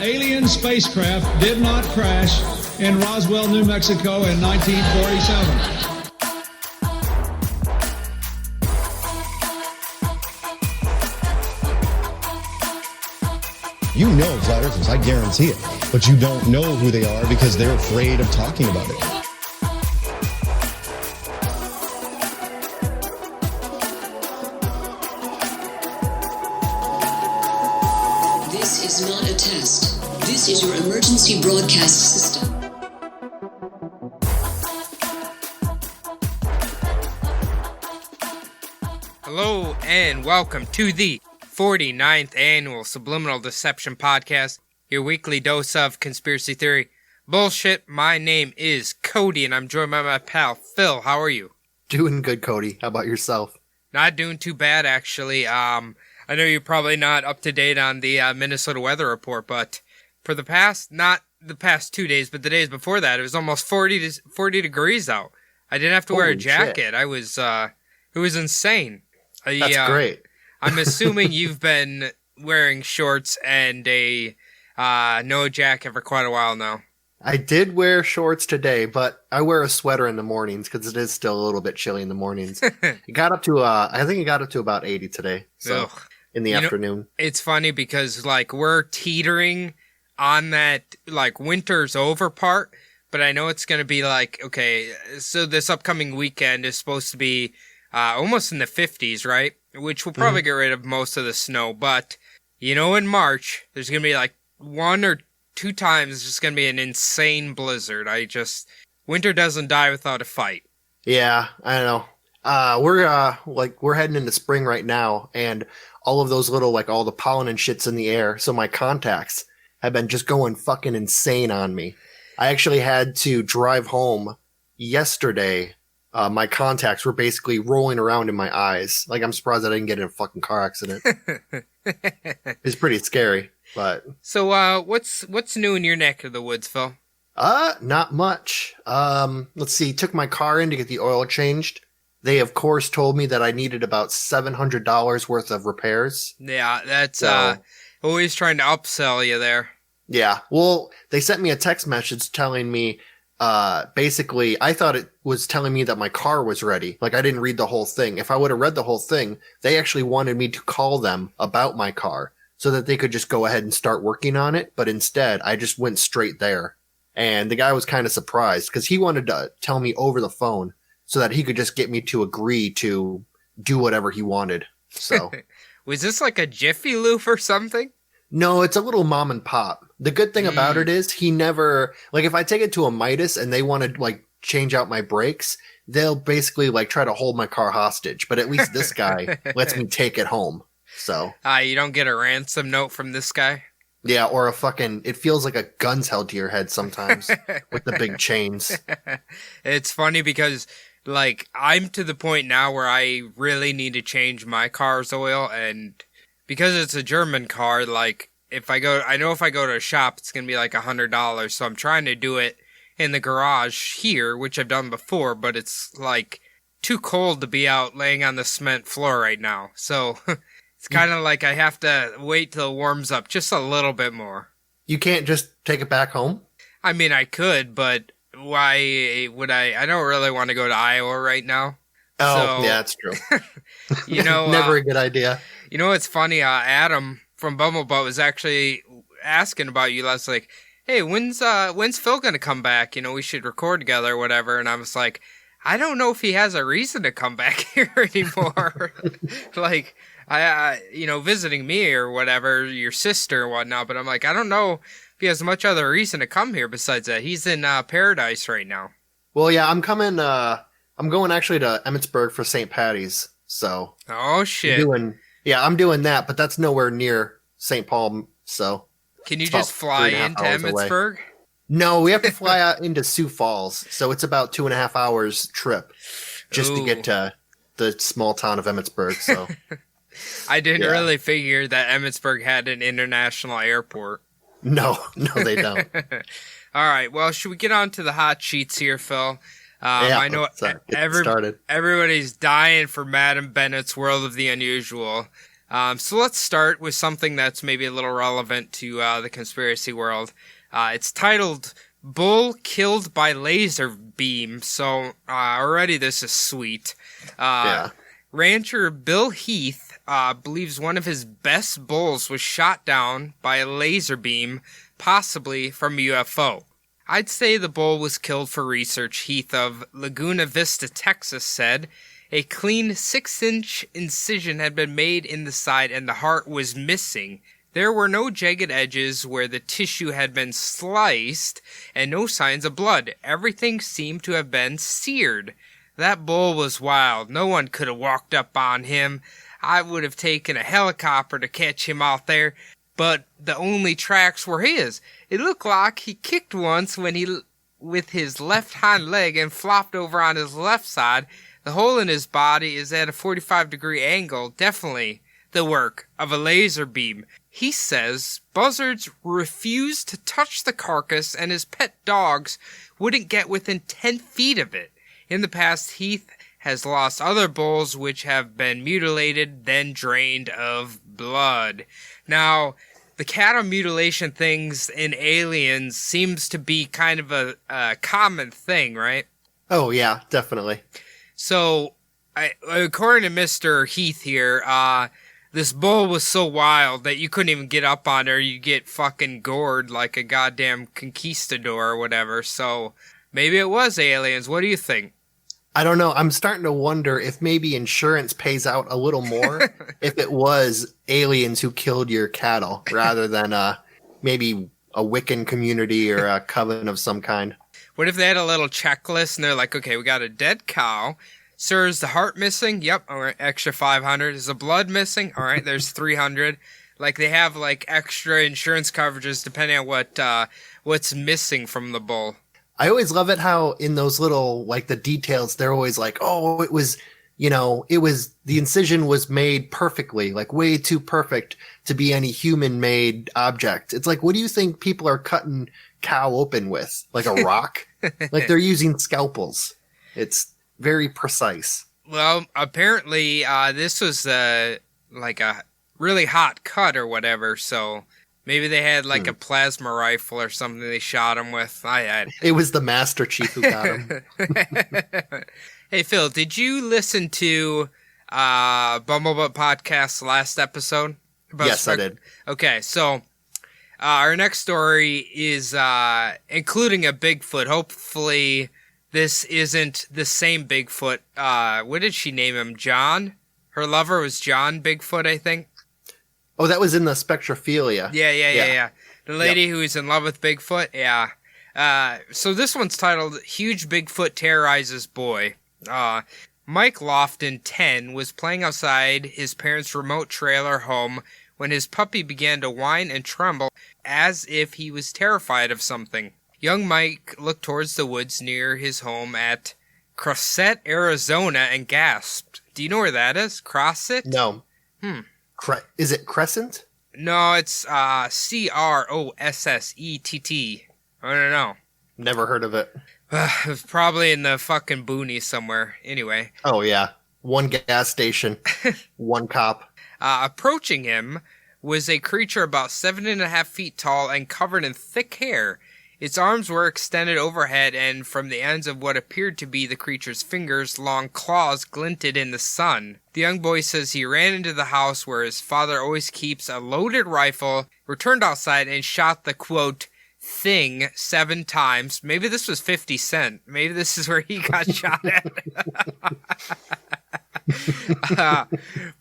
alien spacecraft did not crash in Roswell, New Mexico in 1947. You know flat earthers, I guarantee it. But you don't know who they are because they're afraid of talking about it. This is not a test. This is your emergency broadcast system. Hello and welcome to the 49th Annual Subliminal Deception Podcast, your weekly dose of conspiracy theory bullshit. My name is Cody and I'm joined by my pal Phil. How are you? Doing good, Cody. How about yourself? Not doing too bad, actually. I know you're probably not up to date on the Minnesota weather report, but for the past, not the past 2 days, but the days before that, it was almost 40 degrees out. I didn't have to wear a jacket. Shit. It was insane. That's great. I'm assuming you've been wearing shorts and a no jacket for quite a while now. I did wear shorts today, but I wear a sweater in the mornings because it is still a little bit chilly in the mornings. It got up to, I think it got up to about 80 today. So in the afternoon. It's funny because we're teetering on that winter's over part, but I know it's going to be okay, so this upcoming weekend is supposed to be almost in the 50s, right? Which will probably get rid of most of the snow. But, in March, there's going to be 1 or 2 times it's just going to be an insane blizzard. Winter doesn't die without a fight. Yeah, I know. We're heading into spring right now, and all of those little, all the pollen and shit's in the air. So my contacts have been just going fucking insane on me. I actually had to drive home yesterday. My contacts were basically rolling around in my eyes. I'm surprised I didn't get in a fucking car accident. It's pretty scary, but. So, what's new in your neck of the woods, Phil? Not much. Let's see. Took my car in to get the oil changed. They, of course, told me that I needed about $700 worth of repairs. Yeah, that's, always trying to upsell you there. Yeah. Well, they sent me a text message telling me, basically, I thought it was telling me that my car was ready. I didn't read the whole thing. If I would have read the whole thing, they actually wanted me to call them about my car so that they could just go ahead and start working on it. But instead, I just went straight there. And the guy was kind of surprised because he wanted to tell me over the phone so that he could just get me to agree to do whatever he wanted. So, was this a Jiffy Lube or something? No, it's a little mom and pop. The good thing about it is he never, if I take it to a Midas and they want to change out my brakes, they'll basically try to hold my car hostage. But at least this guy lets me take it home. So. You don't get a ransom note from this guy? Yeah, or it feels like a gun's held to your head sometimes with the big chains. It's funny because I'm to the point now where I really need to change my car's oil, and because it's a German car, if I go to a shop, it's going to be $100. So I'm trying to do it in the garage here, which I've done before, but it's too cold to be out laying on the cement floor right now. So it's kind of I have to wait till it warms up just a little bit more. You can't just take it back home? I mean, I could, but why would I? I don't really want to go to Iowa right now. Oh, yeah, that's true. Never a good idea. It's funny, Adam from Bumblebutt was actually asking about you last, hey, when's Phil gonna come back? We should record together or whatever. And I was like, I don't know if he has a reason to come back here anymore. Visiting me or whatever, your sister and whatnot. But I'm I don't know if he has much other reason to come here besides that. He's in paradise right now. Well, yeah, I'm going actually to Emmitsburg for St. Patty's. So. Oh, shit. I'm doing that, but that's nowhere near St. Paul, so. Can you just fly into Emmitsburg? Away. No, we have to fly out into Sioux Falls, so it's about 2.5 hours trip just to get to the small town of Emmitsburg, so. I didn't really figure that Emmitsburg had an international airport. No, they don't. All right, well, should we get on to the hot sheets here, Phil? I know everybody's dying for Madam Bennett's World of the Unusual. So let's start with something that's maybe a little relevant to the conspiracy world. It's titled Bull Killed by Laser Beam. So already this is sweet. Yeah. Rancher Bill Heath believes one of his best bulls was shot down by a laser beam, possibly from a UFO. I'd say the bull was killed for research, Heath of Laguna Vista, Texas said. A clean 6-inch incision had been made in the side and the heart was missing. There were no jagged edges where the tissue had been sliced and no signs of blood. Everything seemed to have been seared. That bull was wild. No one could have walked up on him. I would have taken a helicopter to catch him out there, but the only tracks were his. It looked like he kicked once with his left hind leg and flopped over on his left side. The hole in his body is at a 45-degree angle, definitely the work of a laser beam. He says buzzards refused to touch the carcass and his pet dogs wouldn't get within 10 feet of it. In the past, Heath has lost other bulls which have been mutilated, then drained of blood. Now, the cattle mutilation things in Aliens seems to be kind of a common thing, right? Oh, yeah, definitely. So, according to Mr. Heath here, this bull was so wild that you couldn't even get up on her. You get fucking gored like a goddamn conquistador or whatever. So, maybe it was aliens. What do you think? I don't know. I'm starting to wonder if maybe insurance pays out a little more if it was aliens who killed your cattle rather than maybe a Wiccan community or a coven of some kind. What if they had a little checklist and they're like, okay, we got a dead cow. Sir, is the heart missing? Yep. All right, extra 500. Is the blood missing? All right, there's 300. Like they have like extra insurance coverages depending on what's missing from the bull. I always love it how in those little, like the details, they're always like, oh, it was, the incision was made perfectly, like way too perfect to be any human made object. It's like, what do you think people are cutting cow open with? Like a rock? Like they're using scalpels. It's very precise. Well, apparently, this was like a really hot cut or whatever, so maybe they had like a plasma rifle or something they shot him with. It was the Master Chief who got him. Hey, Phil, did you listen to Bumblebutt Podcast's last episode? Yes, I did. Okay, so our next story is including a Bigfoot. Hopefully this isn't the same Bigfoot. What did she name him? John? Her lover was John Bigfoot, I think. Oh, that was in the Spectrophilia. Yeah. The lady who is in love with Bigfoot, yeah. So this one's titled Huge Bigfoot Terrorizes Boy. Mike Lofton, 10, was playing outside his parents' remote trailer home when his puppy began to whine and tremble as if he was terrified of something. Young Mike looked towards the woods near his home at Crosset, Arizona, and gasped. Do you know where that is? Crosset? No. Is it Crescent? No, it's Crosset. I don't know. Never heard of it. It was probably in the fucking boonies somewhere. Anyway. Oh, yeah. One gas station. One cop. Approaching him was a creature about 7.5 feet tall and covered in thick hair. Its arms were extended overhead, and from the ends of what appeared to be the creature's fingers, long claws glinted in the sun. The young boy says he ran into the house where his father always keeps a loaded rifle, returned outside, and shot the, quote, thing 7 times. Maybe this was 50 Cent. Maybe this is where he got shot at.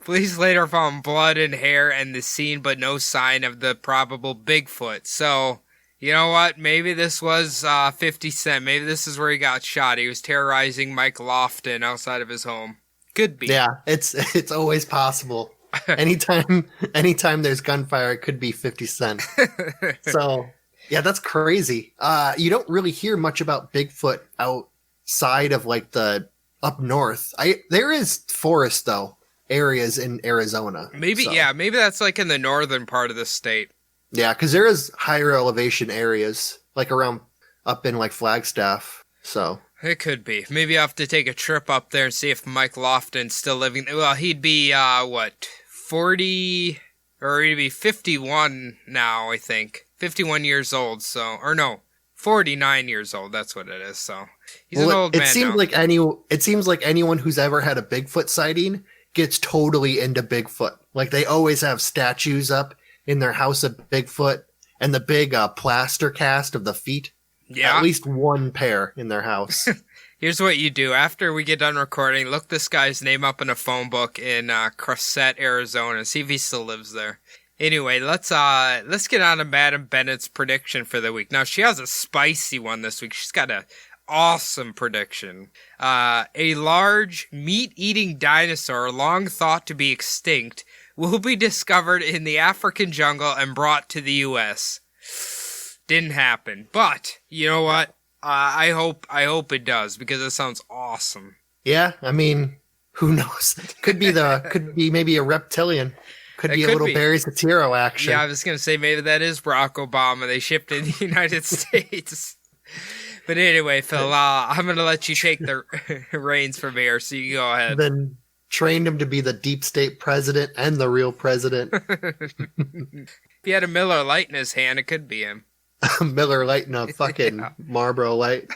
Police later found blood and hair in the scene, but no sign of the probable Bigfoot. So, you know what? Maybe this was 50 Cent. Maybe this is where he got shot. He was terrorizing Mike Lofton outside of his home. Could be. Yeah, it's always possible. Anytime there's gunfire, it could be 50 Cent. So, yeah, that's crazy. You don't really hear much about Bigfoot outside of like the up north. There is forest though, areas in Arizona. Maybe, so. Yeah, maybe that's like in the northern part of the state. Yeah, because there is higher elevation areas, like around up in like Flagstaff. So it could be. Maybe I have to take a trip up there and see if Mike Lofton's still living. Well, he'd be 40 40, or he'd be 51 now, I think. 51 years old, so, or no, 49 years old, that's what it is, so. He's an old man now. It seems like anyone who's ever had a Bigfoot sighting gets totally into Bigfoot. Like, they always have statues up in their house of Bigfoot and the big plaster cast of the feet. Yeah. At least one pair in their house. Here's what you do. After we get done recording, look this guy's name up in a phone book in Cressette, Arizona. See if he still lives there. Anyway, let's get on to Madam Bennett's prediction for the week. Now, she has a spicy one this week. She's got an awesome prediction. A large meat-eating dinosaur, long thought to be extinct, will be discovered in the African jungle and brought to the U.S. Didn't happen. But, you know what? I hope it does, because it sounds awesome. Yeah, I mean, who knows? Could be maybe a reptilian. Could be a little Barry Satiro action. Yeah, I was going to say maybe that is Barack Obama. They shipped in the United States. But anyway, Phil, I'm going to let you take the reins from here, so you go ahead. Then trained him to be the deep state president and the real president. If he had a Miller Lite in his hand, it could be him. Miller Lite and a fucking Marlboro Light.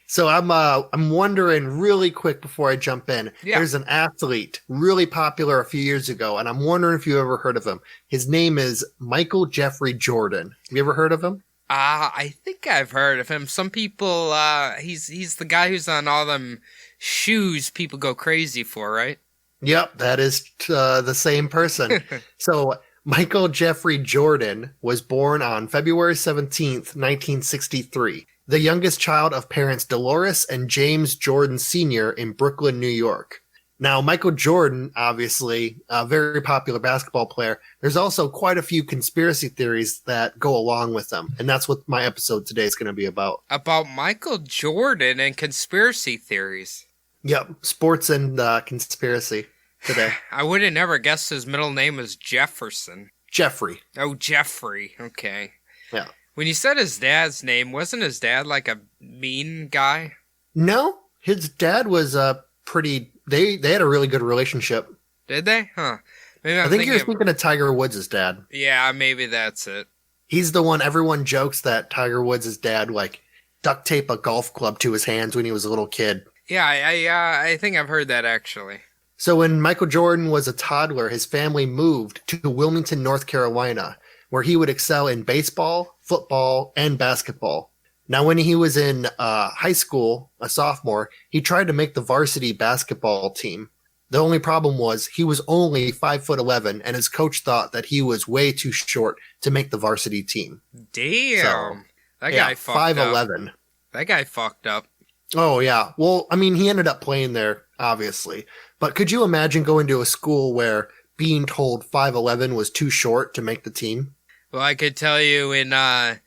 So I'm wondering really quick before I jump in. Yeah. There's an athlete really popular a few years ago, and I'm wondering if you ever heard of him. His name is Michael Jeffrey Jordan. Have you ever heard of him? I think I've heard of him. Some people, he's the guy who's on all them shoes people go crazy for, right? Yep, that is the same person. So Michael Jeffrey Jordan was born on February 17th, 1963, the youngest child of parents Dolores and James Jordan Sr. in Brooklyn, New York. Now, Michael Jordan, obviously, a very popular basketball player. There's also quite a few conspiracy theories that go along with them, and that's what my episode today is going to be about. About Michael Jordan and conspiracy theories. Yep, sports and conspiracy today. I would have never guessed his middle name was Jefferson. Jeffrey. Oh, Jeffrey. Okay. Yeah. When you said his dad's name, wasn't his dad like a mean guy? No, his dad was pretty... They had a really good relationship. Did they? Huh. Maybe I think you're thinking of Tiger Woods' dad. Yeah, maybe that's it. He's the one everyone jokes that Tiger Woods' dad, like, duct tape a golf club to his hands when he was a little kid. Yeah, I think I've heard that, actually. So when Michael Jordan was a toddler, his family moved to Wilmington, North Carolina, where he would excel in baseball, football, and basketball. Now, when he was in high school, a sophomore, he tried to make the varsity basketball team. The only problem was he was only 5'11", and his coach thought that he was way too short to make the varsity team. Damn. So, that guy fucked 5'11". up. That guy fucked up. Oh, yeah. Well, I mean, he ended up playing there, obviously. But could you imagine going to a school where being told 5'11" was too short to make the team? Well, I could tell you in our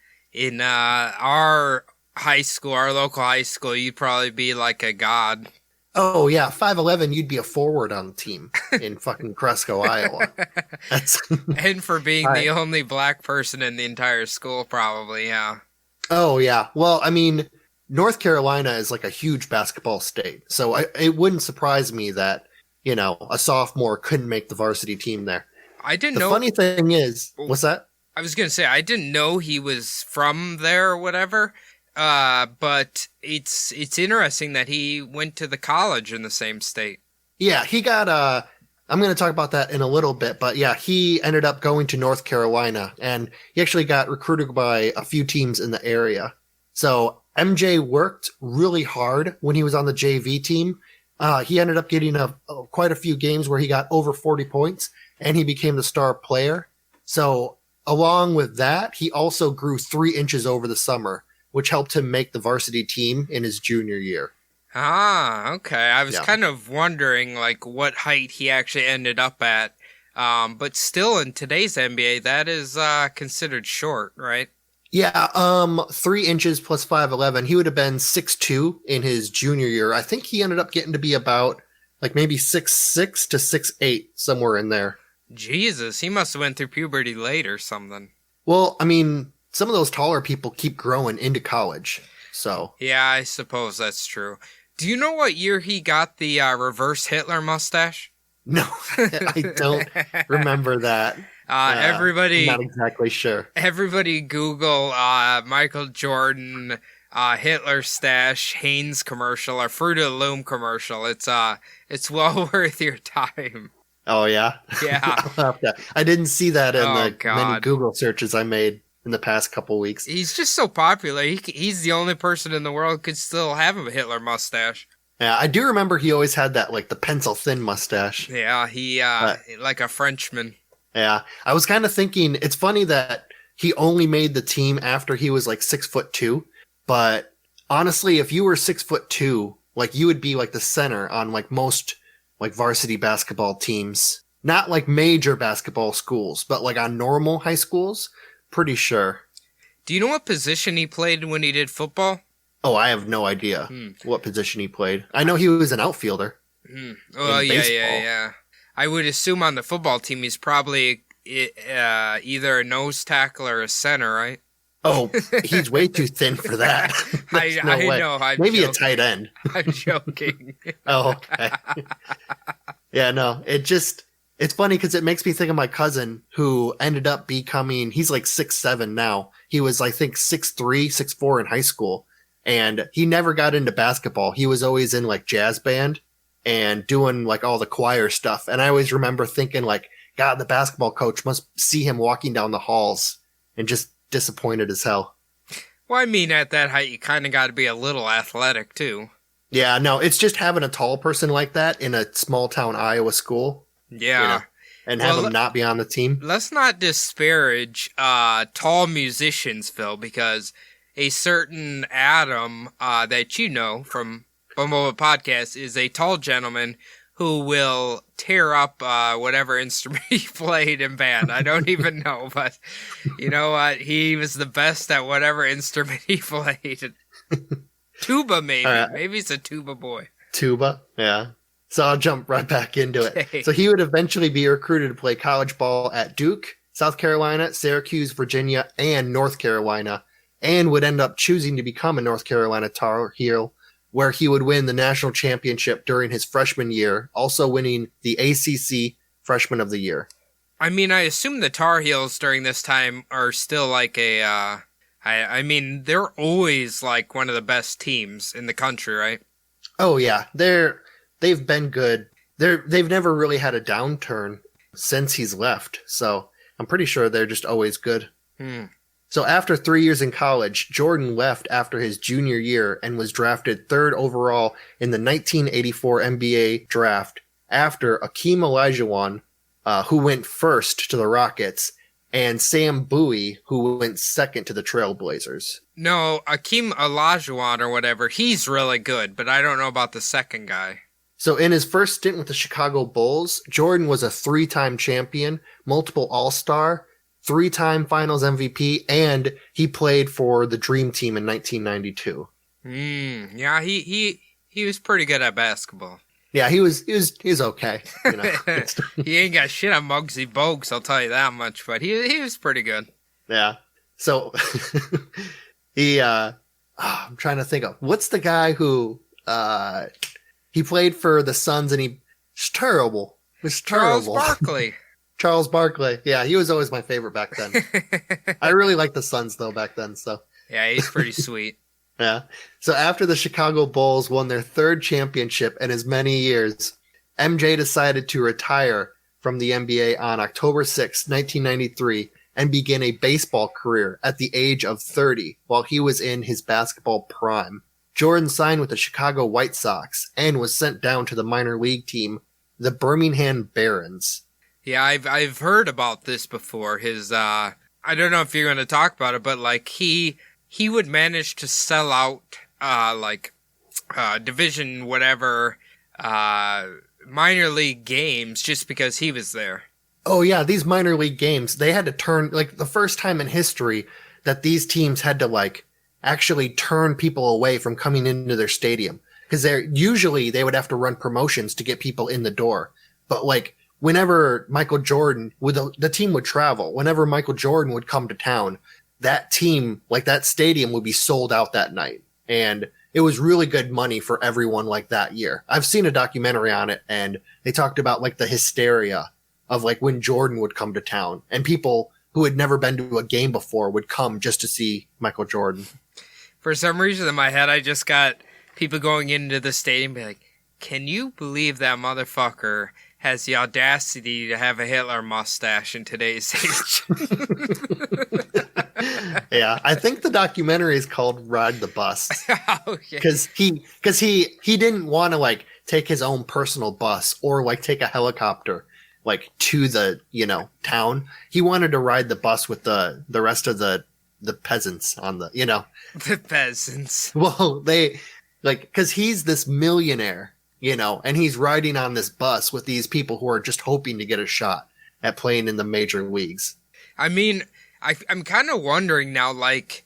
high school, our local high school, you'd probably be like a god. Oh, yeah. 5'11", you'd be a forward on the team in fucking Cresco, Iowa. And for being the only black person in the entire school, probably, yeah. Oh, yeah. Well, I mean, North Carolina is like a huge basketball state. So it wouldn't surprise me that, you know, a sophomore couldn't make the varsity team there. I didn't know. The funny thing is, what's that? I was going to say, I didn't know he was from there or whatever. But it's interesting that he went to the college in the same state. Yeah, he got, I'm going to talk about that in a little bit, but yeah, he ended up going to North Carolina, and he actually got recruited by a few teams in the area. So MJ worked really hard when he was on the JV team. He ended up getting quite a few games where he got over 40 points, and he became the star player. So along with that, he also grew 3 inches over the summer, which helped him make the varsity team in his junior year. Ah, okay. I was kind of wondering, like, what height he actually ended up at. But still, in today's NBA, that is considered short, right? Yeah, 3 inches plus 5'11". He would have been 6'2" in his junior year. I think he ended up getting to be about, like, maybe 6'6" to 6'8", somewhere in there. Jesus, he must have went through puberty late or something. Well, I mean, some of those taller people keep growing into college, so. Yeah, I suppose that's true. Do you know what year he got the reverse Hitler mustache? No, I don't remember that. Everybody, I'm not exactly sure. everybody Google Michael Jordan Hitler stash Hanes commercial or Fruit of the Loom commercial. It's well worth your time. Oh yeah, Yeah. I didn't see that in Oh, the many God. Google searches I made in the past couple weeks. He's just so popular. He's the only person in the world who could still have a Hitler mustache. Yeah, I do remember he always had that like the pencil thin mustache. Yeah, he like a Frenchman. Yeah, I was kind of thinking it's funny that he only made the team after he was like 6'2", but honestly, if you were 6'2", like you would be like the center on like most like varsity basketball teams, not like major basketball schools, but like on normal high schools. Pretty sure. Do you know what position he played when he did football? Oh, I have no idea what position he played. I know he was an outfielder. Oh, In yeah, baseball. yeah. I would assume on the football team he's probably either a nose tackle or a center, right? Oh, he's way too thin for that. There's no way. know. Maybe joking. a tight end. I'm joking. Oh, okay. Yeah, no, it's funny because it makes me think of my cousin who ended up becoming, he's like 6'7" now. He was, I think, 6'3", 6'4" in high school. And he never got into basketball. He was always in like jazz band and doing like all the choir stuff. And I always remember thinking like, God, the basketball coach must see him walking down the halls and just disappointed as hell. Well, I mean, at that height, you kind of got to be a little athletic, too. Yeah, no, it's just having a tall person like that in a small town Iowa school. Yeah. You know, and have him not be on the team. Let's not disparage tall musicians, Phil, because a certain Adam that you know from Bumble Podcast is a tall gentleman who will tear up whatever instrument he played in band. I don't even know, but you know what? He was the best at whatever instrument he played. Tuba, maybe. Right. Maybe he's a tuba boy. Tuba, yeah. So I'll jump right back into it. Okay. So he would eventually be recruited to play college ball at Duke, South Carolina, Syracuse, Virginia, and North Carolina, and would end up choosing to become a North Carolina Tar Heel, where he would win the national championship during his freshman year, also winning the ACC Freshman of the Year. I mean, I assume the Tar Heels during this time are still like a, I mean, they're always like one of the best teams in the country, right? Oh yeah, they've been good. They've never really had a downturn since he's left, so I'm pretty sure they're just always good. So after 3 years in college, Jordan left after his junior year and was drafted third overall in the 1984 NBA draft after Akeem Olajuwon, who went first to the Rockets, and Sam Bowie, who went second to the Trailblazers. No, Akeem Olajuwon or whatever, he's really good, but I don't know about the second guy. So in his first stint with the Chicago Bulls, Jordan was a 3-time champion, multiple All-Star, 3-time Finals MVP, and he played for the Dream Team in 1992. Yeah, he was pretty good at basketball. Yeah, he was okay. You know? He ain't got shit on Muggsy Bogues, I'll tell you that much, but he was pretty good. Yeah. So I'm trying to think of what's the guy who he played for the Suns and he's terrible. It's terrible. Charles Barkley. Charles Barkley. Yeah, he was always my favorite back then. I really liked the Suns though back then, so. Yeah, he's pretty sweet. Yeah. So after the Chicago Bulls won their third championship in as many years, MJ decided to retire from the NBA on October 6, 1993, and begin a baseball career at the age of 30 while he was in his basketball prime. Jordan signed with the Chicago White Sox and was sent down to the minor league team, the Birmingham Barons. Yeah, I've heard about this before. His I don't know if you're going to talk about it, but like he would manage to sell out division whatever minor league games just because he was there. Oh yeah, these minor league games, they had to turn, like the first time in history that these teams had to like actually turn people away from coming into their stadium. Because they would have to run promotions to get people in the door. But like whenever Michael Jordan, the team would travel, whenever Michael Jordan would come to town, that team, like that stadium would be sold out that night. And it was really good money for everyone like that year. I've seen a documentary on it, and they talked about like the hysteria of like when Jordan would come to town, and people who had never been to a game before would come just to see Michael Jordan. For some reason in my head, I just got people going into the stadium be like, can you believe that motherfucker has the audacity to have a Hitler mustache in today's age? Yeah, I think the documentary is called Ride the Bus. Okay. Because he didn't want to like take his own personal bus or like take a helicopter like to the, town. He wanted to ride the bus with the rest of the peasants on the, The peasants. well, they like, because he's this millionaire, and he's riding on this bus with these people who are just hoping to get a shot at playing in the major leagues. I mean, I'm kind of wondering now, like,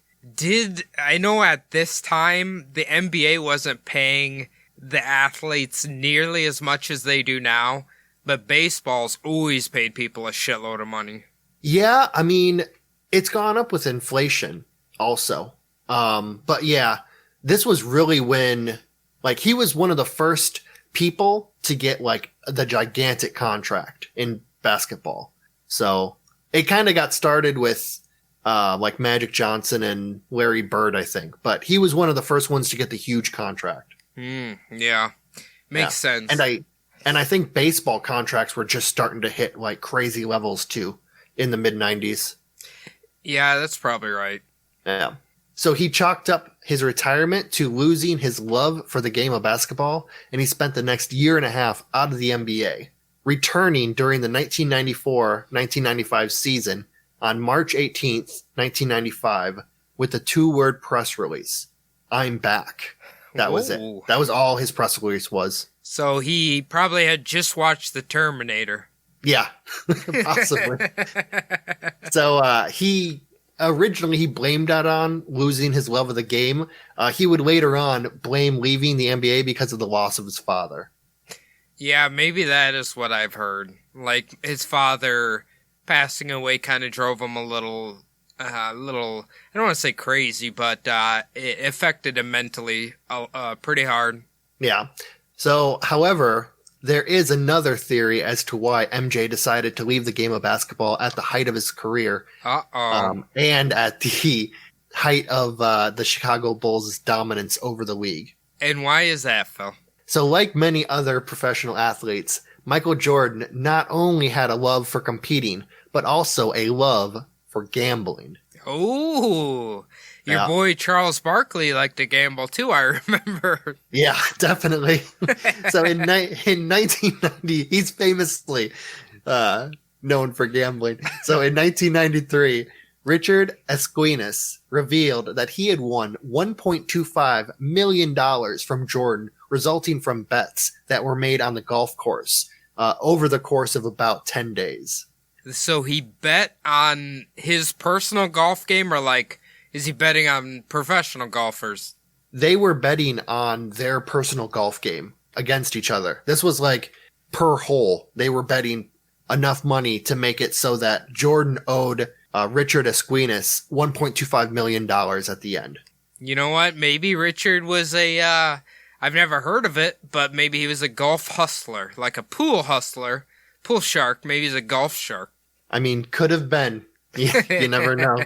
I know at this time the NBA wasn't paying the athletes nearly as much as they do now, but baseball's always paid people a shitload of money. Yeah, I mean, it's gone up with inflation also. But yeah, this was really when, like, he was one of the first people to get like the gigantic contract in basketball. So it kind of got started with like Magic Johnson and Larry Bird, I think, but he was one of the first ones to get the huge contract. Yeah, makes sense. And I think baseball contracts were just starting to hit like crazy levels too in the mid-90s. Yeah, that's probably right. Yeah. So he chalked up his retirement to losing his love for the game of basketball, and he spent the next year and a half out of the NBA, returning during the 1994-1995 season on March 18th, 1995, with a 2-word press release. I'm back. That was it. That was all his press release was. So he probably had just watched The Terminator. Yeah, possibly. So he blamed that on losing his love of the game. He would later on blame leaving the NBA because of the loss of his father. Yeah, maybe that is what I've heard. Like, his father passing away kind of drove him a little, I don't want to say crazy, but it affected him mentally pretty hard. Yeah. So, however, there is another theory as to why MJ decided to leave the game of basketball at the height of his career. And at the height of the Chicago Bulls' dominance over the league. And why is that, Phil? So like many other professional athletes, Michael Jordan not only had a love for competing, but also a love for gambling. Oh, your boy Charles Barkley liked to gamble too, I remember. Yeah, definitely. So in 1990, he's famously known for gambling. So in 1993, Richard Esquinas revealed that he had won $1.25 million from Jordan, resulting from bets that were made on the golf course over the course of about 10 days. So he bet on his personal golf game, or like, is he betting on professional golfers? They were betting on their personal golf game against each other. This was like per hole. They were betting enough money to make it so that Jordan owed Richard Esquinas $1.25 million at the end. You know what? Maybe Richard was I've never heard of it, but maybe he was a golf hustler, like a pool hustler, pool shark. Maybe he's a golf shark. I mean, could have been. You never know.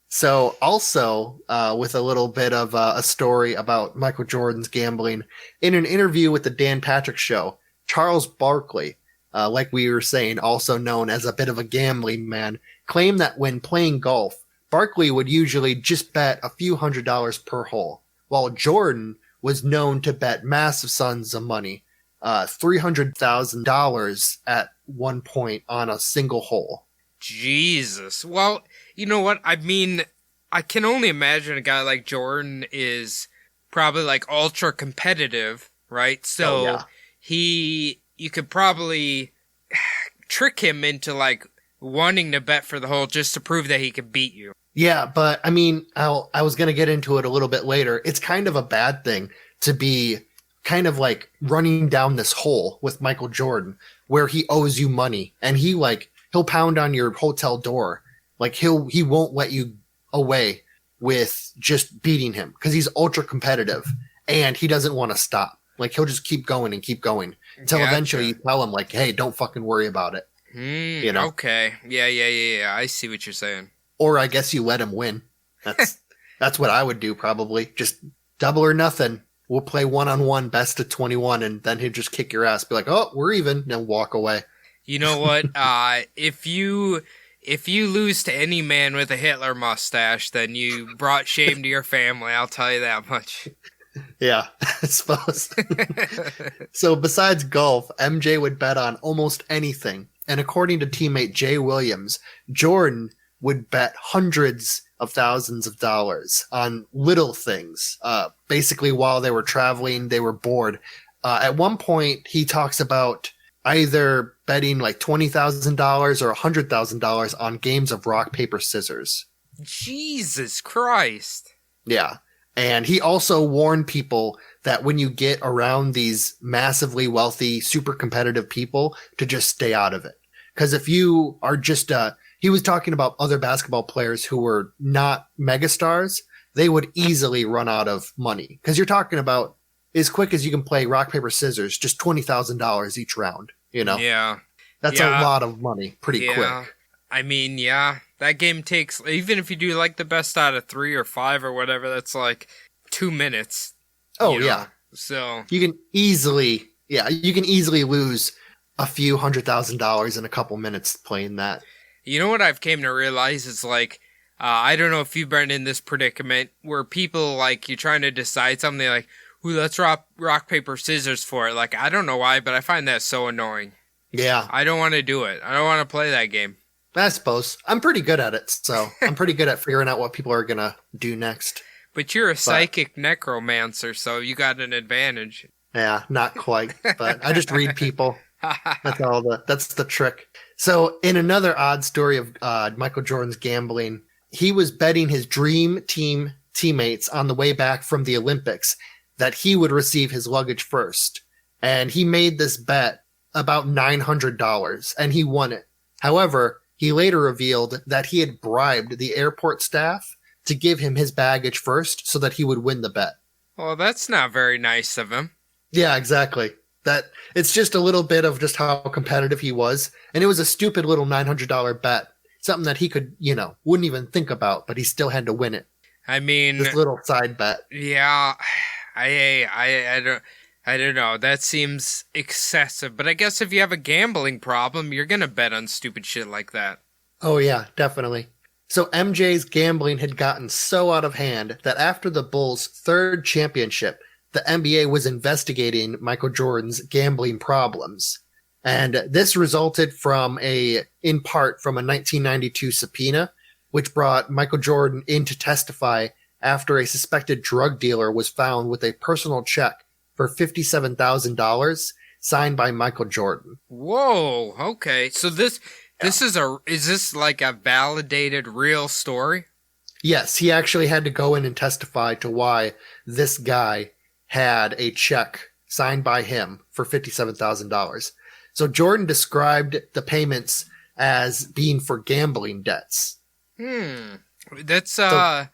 So also, with a little bit of a story about Michael Jordan's gambling, in an interview with the Dan Patrick Show, Charles Barkley, like we were saying, also known as a bit of a gambling man, claimed that when playing golf, Barkley would usually just bet a few $100s per hole, while Jordan was known to bet massive sums of money, $300,000 at one point on a single hole. Jesus. Well, you know what? I mean, I can only imagine a guy like Jordan is probably like ultra competitive, right? So you could probably trick him into like wanting to bet for the hole just to prove that he could beat you. Yeah, but I mean, I was going to get into it a little bit later. It's kind of a bad thing to be kind of like running down this hole with Michael Jordan where he owes you money, and he'll pound on your hotel door. Like he won't let you away with just beating him because he's ultra competitive and he doesn't want to stop. Like, he'll just keep going and keep going until eventually you tell him, like, hey, don't fucking worry about it. You know? Okay. Yeah. I see what you're saying. Or I guess you let him win. That's what I would do probably. Just double or nothing. We'll play 1-on-1 best of 21, and then he'd just kick your ass. Be like, oh, we're even, and then walk away. You know what? If you lose to any man with a Hitler mustache, then you brought shame to your family. I'll tell you that much. Yeah, I suppose. So besides golf, MJ would bet on almost anything. And according to teammate Jay Williams, Jordan would bet hundreds of thousands of dollars on little things. Basically, while they were traveling, they were bored. At one point, he talks about either betting like $20,000 or $100,000 on games of rock, paper, scissors. Jesus Christ. Yeah. And he also warned people that when you get around these massively wealthy, super competitive people, to just stay out of it. Because if you are just, he was talking about other basketball players who were not megastars, they would easily run out of money. Because you're talking about, as quick as you can play rock, paper, scissors, just $20,000 each round, you know? Yeah. That's a lot of money pretty quick. I mean, yeah, that game takes, even if you do like the best out of 3 or 5 or whatever, that's like 2 minutes. Oh, yeah. So you can easily lose a few $100,000 in a couple minutes playing that. You know what I've came to realize is like, I don't know if you've been in this predicament where people like, you're trying to decide something like, ooh, let's rock, paper, scissors for it. Like, I don't know why, but I find that so annoying. Yeah. I don't want to do it. I don't want to play that game. I suppose. I'm pretty good at it, so I'm pretty good at figuring out what people are going to do next. But you're a psychic necromancer, so you got an advantage. Yeah, not quite, but I just read people. That's the trick. So in another odd story of Michael Jordan's gambling, he was betting his dream team teammates on the way back from the Olympics that he would receive his luggage first. And he made this bet about $900 and he won it. However, he later revealed that he had bribed the airport staff to give him his baggage first so that he would win the bet. Well, that's not very nice of him. Yeah, exactly. That it's just a little bit of just how competitive he was. And it was a stupid little $900 bet. Something that he could, wouldn't even think about, but he still had to win it. I mean, this little side bet. Yeah, I don't know. That seems excessive. But I guess if you have a gambling problem, you're gonna bet on stupid shit like that. Oh yeah, definitely. So MJ's gambling had gotten so out of hand that after the Bulls' third championship, the NBA was investigating Michael Jordan's gambling problems. And this resulted in part from a 1992 subpoena, which brought Michael Jordan in to testify after a suspected drug dealer was found with a personal check for $57,000 signed by Michael Jordan. Whoa, okay. So is this like a validated real story? Yes, he actually had to go in and testify to why this guy had a check signed by him for $57,000. So Jordan described the payments as being for gambling debts. That's, God,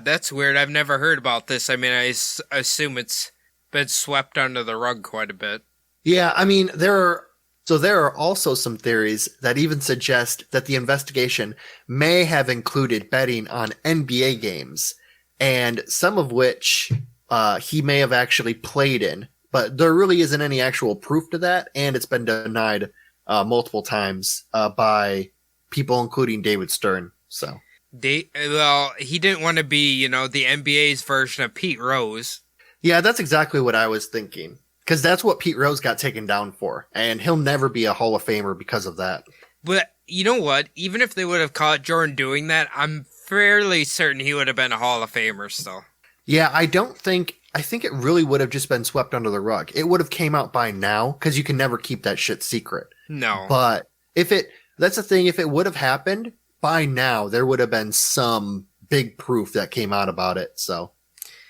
that's weird. I've never heard about this. I mean, I assume it's been swept under the rug quite a bit. Yeah, I mean, there are also some theories that even suggest that the investigation may have included betting on NBA games, and some of which he may have actually played in. But there really isn't any actual proof to that, and it's been denied multiple times by people, including David Stern. So, he didn't want to be, the NBA's version of Pete Rose. Yeah, that's exactly what I was thinking. Because that's what Pete Rose got taken down for, and he'll never be a Hall of Famer because of that. But you know what? Even if they would have caught Jordan doing that, I'm fairly certain he would have been a Hall of Famer still. Yeah, I think it really would have just been swept under the rug. It would have came out by now, because you can never keep that shit secret. No. But that's the thing, if it would have happened, by now, there would have been some big proof that came out about it, so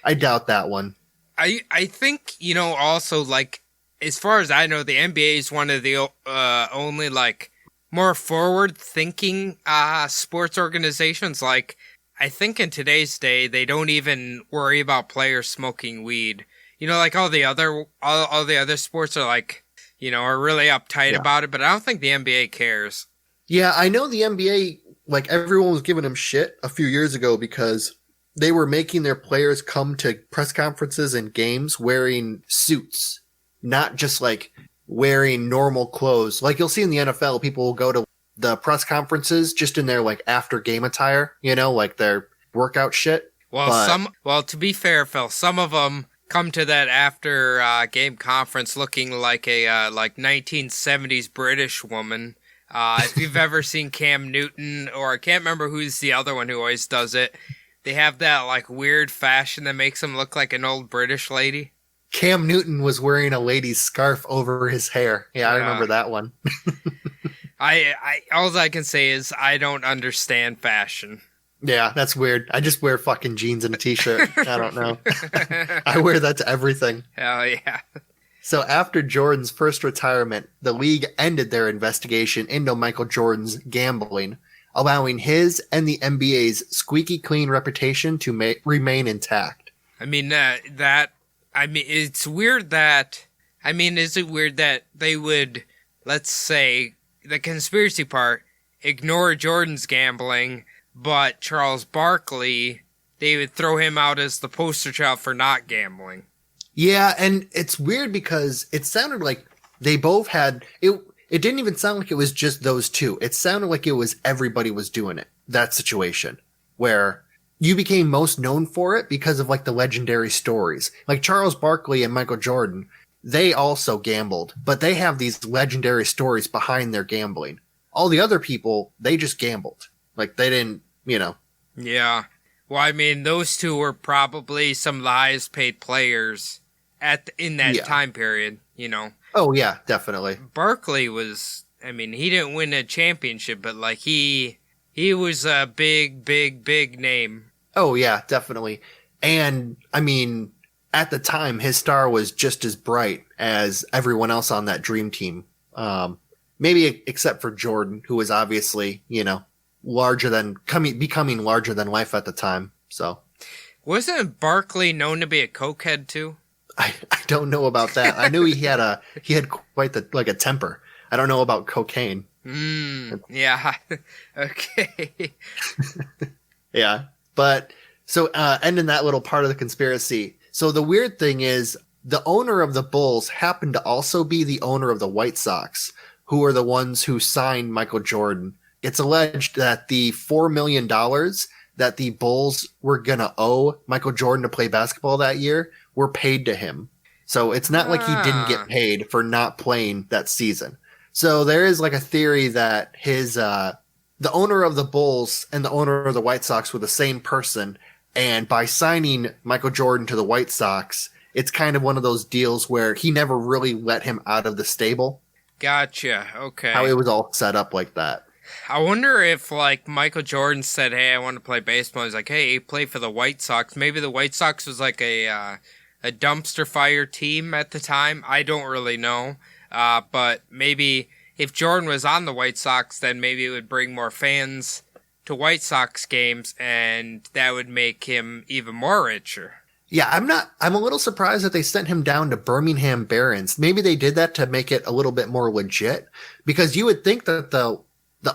I doubt that one. I think, also, like, as far as I know, the NBA is one of the only, like, more forward-thinking sports organizations. Like, I think in today's day, they don't even worry about players smoking weed. You know, like all the other sports are like, you know, are really uptight about it, but I don't think the NBA cares. Yeah, I know the NBA, like everyone was giving them shit a few years ago because they were making their players come to press conferences and games wearing suits, not just like wearing normal clothes. Like you'll see in the NFL, people will go to the press conferences just in their like after game attire, you know, like their workout shit. Well, to be fair, Phil, some of them come to that after game conference looking like a like 1970s British woman. If you've ever seen Cam Newton, or I can't remember who's the other one who always does it, they have that like weird fashion that makes them look like an old British lady. Cam Newton was wearing a lady's scarf over his hair. Yeah, I remember that one. All I can say is I don't understand fashion. Yeah, that's weird. I just wear fucking jeans and a t-shirt. I don't know. I wear that to everything. Hell yeah. So after Jordan's first retirement, the league ended their investigation into Michael Jordan's gambling, allowing his and the NBA's squeaky clean reputation to remain intact. I mean, it's weird that, is it weird that they would, let's say, the conspiracy part, ignore Jordan's gambling, but Charles Barkley, they would throw him out as the poster child for not gambling. Yeah, and it's weird because it sounded like they both had it. It didn't even sound like it was just those two. It sounded like it was everybody was doing it. That situation where you became most known for it because of like the legendary stories. Like Charles Barkley and Michael Jordan, they also gambled, but they have these legendary stories behind their gambling. All the other people, they just gambled. Like they didn't, you know. Yeah. Well, I mean, those two were probably some of the highest paid players in that time period, you know. Oh, yeah, definitely. Barkley was, he didn't win a championship, but like he was a big name. Oh, yeah, definitely. And, at the time, his star was just as bright as everyone else on that dream team. Maybe except for Jordan, who was obviously, becoming larger than life at the time. So, wasn't Barkley known to be a cokehead too? I don't know about that. I knew he had quite a temper. I don't know about cocaine. Yeah. Okay. Yeah. But so ending that little part of the conspiracy. So the weird thing is the owner of the Bulls happened to also be the owner of the White Sox, who are the ones who signed Michael Jordan. It's alleged that the $4 million that the Bulls were going to owe Michael Jordan to play basketball that year were paid to him. So it's not like he didn't get paid for not playing that season. So there is like a theory that the owner of the Bulls and the owner of the White Sox were the same person. And by signing Michael Jordan to the White Sox, it's kind of one of those deals where he never really let him out of the stable. Gotcha. Okay. How it was all set up like that. I wonder if, like, Michael Jordan said, hey, I want to play baseball. He's like, hey, play for the White Sox. Maybe the White Sox was like a dumpster fire team at the time. I don't really know. But maybe if Jordan was on the White Sox, then maybe it would bring more fans to White Sox games, and that would make him even more richer. Yeah, I'm a little surprised that they sent him down to Birmingham Barons. Maybe they did that to make it a little bit more legit, because you would think that the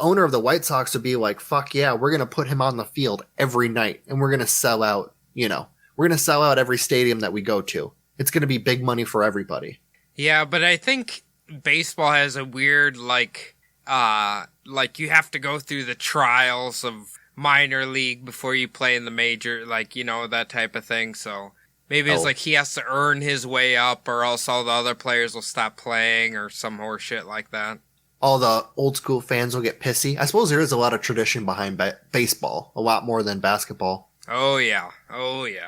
owner of the White Sox would be like, fuck yeah, we're going to put him on the field every night and we're going to sell out, we're going to sell out every stadium that we go to. It's going to be big money for everybody. Yeah, but I think baseball has a weird, like you have to go through the trials of minor league before you play in the major, that type of thing. So maybe it's like he has to earn his way up, or else all the other players will stop playing, or some horse shit like that. All the old school fans will get pissy. I suppose there is a lot of tradition behind baseball, a lot more than basketball. Oh yeah.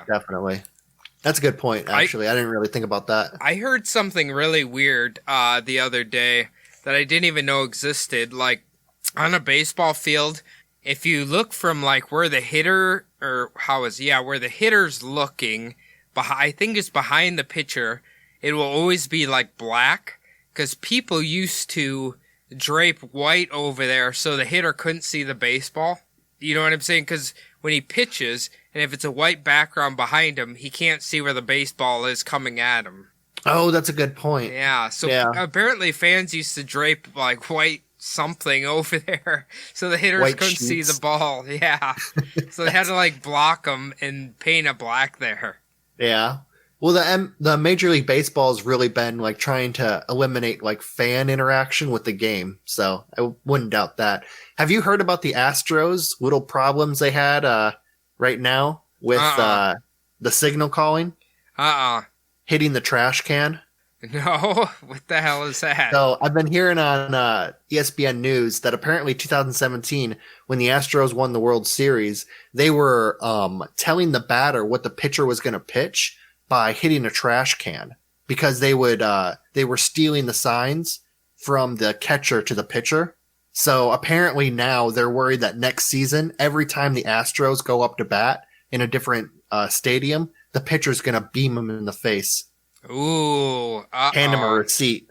Definitely. That's a good point, actually. I didn't really think about that. I heard something really weird the other day that I didn't even know existed. Like, on a baseball field, if you look from, like, where the hitter, where the hitter's looking, I think it's behind the pitcher, it will always be, like, black, because people used to drape white over there so the hitter couldn't see the baseball. You know what I'm saying? Because when he pitches, and if it's a white background behind him, he can't see where the baseball is coming at him. Oh, that's a good point. Yeah, so Yeah. apparently fans used to drape like white something over there so the hitters White couldn't see sheets. the ball. Yeah. So they had to like block them and paint a black there. Yeah. Well, the Major League Baseball's really been like trying to eliminate like fan interaction with the game, so I wouldn't doubt that. Have you heard about the Astros' little problems they had right now with the signal calling, hitting the trash can? No, what the hell is that? So I've been hearing on ESPN News that apparently 2017, when the Astros won the World Series, they were telling the batter what the pitcher was going to pitch by hitting a trash can, because they were stealing the signs from the catcher to the pitcher. So apparently now they're worried that next season, every time the Astros go up to bat in a different stadium, the pitcher's going to beam them in the face. Ooh. Hand him a receipt.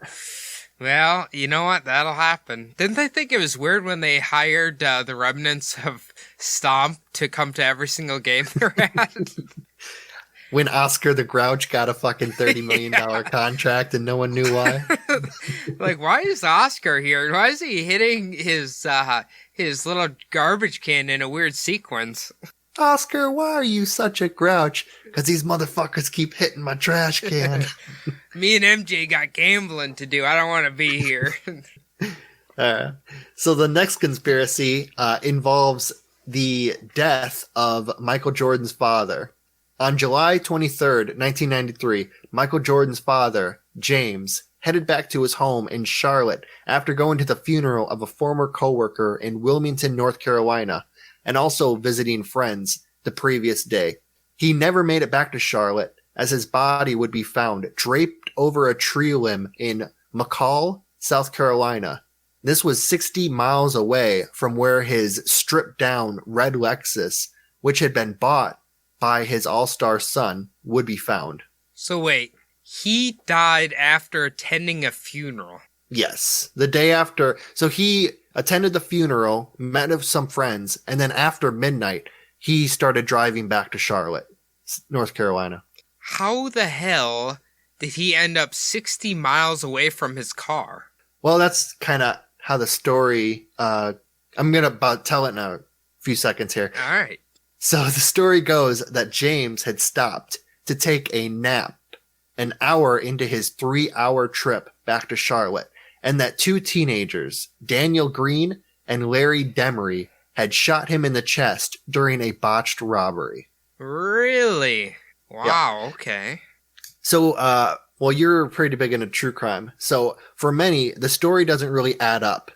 Well, you know what? That'll happen. Didn't they think it was weird when they hired the remnants of Stomp to come to every single game they're at? When Oscar the Grouch got a fucking $30 million contract and no one knew why. Like, why is Oscar here? Why is he hitting his little garbage can in a weird sequence? Oscar, why are you such a grouch? Because these motherfuckers keep hitting my trash can. Me and MJ got gambling to do. I don't want to be here. So the next conspiracy involves the death of Michael Jordan's father. On July 23rd, 1993, Michael Jordan's father, James, headed back to his home in Charlotte after going to the funeral of a former coworker in Wilmington, North Carolina, and also visiting friends the previous day. He never made it back to Charlotte, as his body would be found draped over a tree limb in McCall, South Carolina. This was 60 miles away from where his stripped-down red Lexus, which had been bought by his all-star son, would be found. So wait, he died after attending a funeral? Yes. The day after. So he attended the funeral, met with some friends, and then after midnight, he started driving back to Charlotte, North Carolina. How the hell did he end up 60 miles away from his car? Well, that's kind of how the story, I'm going to tell it in a few seconds here. All right. So the story goes that James had stopped to take a nap an hour into his 3-hour trip back to Charlotte, and that two teenagers, Daniel Green and Larry Demery, had shot him in the chest during a botched robbery. Really? Wow, okay. So, well, you're pretty big into true crime. So for many, the story doesn't really add up.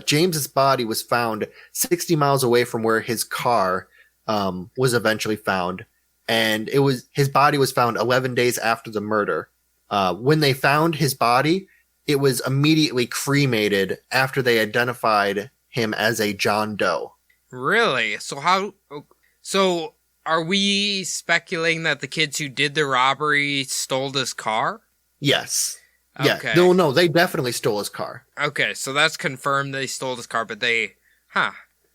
James's body was found 60 miles away from where his car was eventually found. And his body was found 11 days after the murder. When they found his body, it was immediately cremated after they identified him as a John Doe. Really? So are we speculating that the kids who did the robbery stole this car? Yes. Okay. Yeah. No, they definitely stole his car. Okay, so that's confirmed they stole his car, but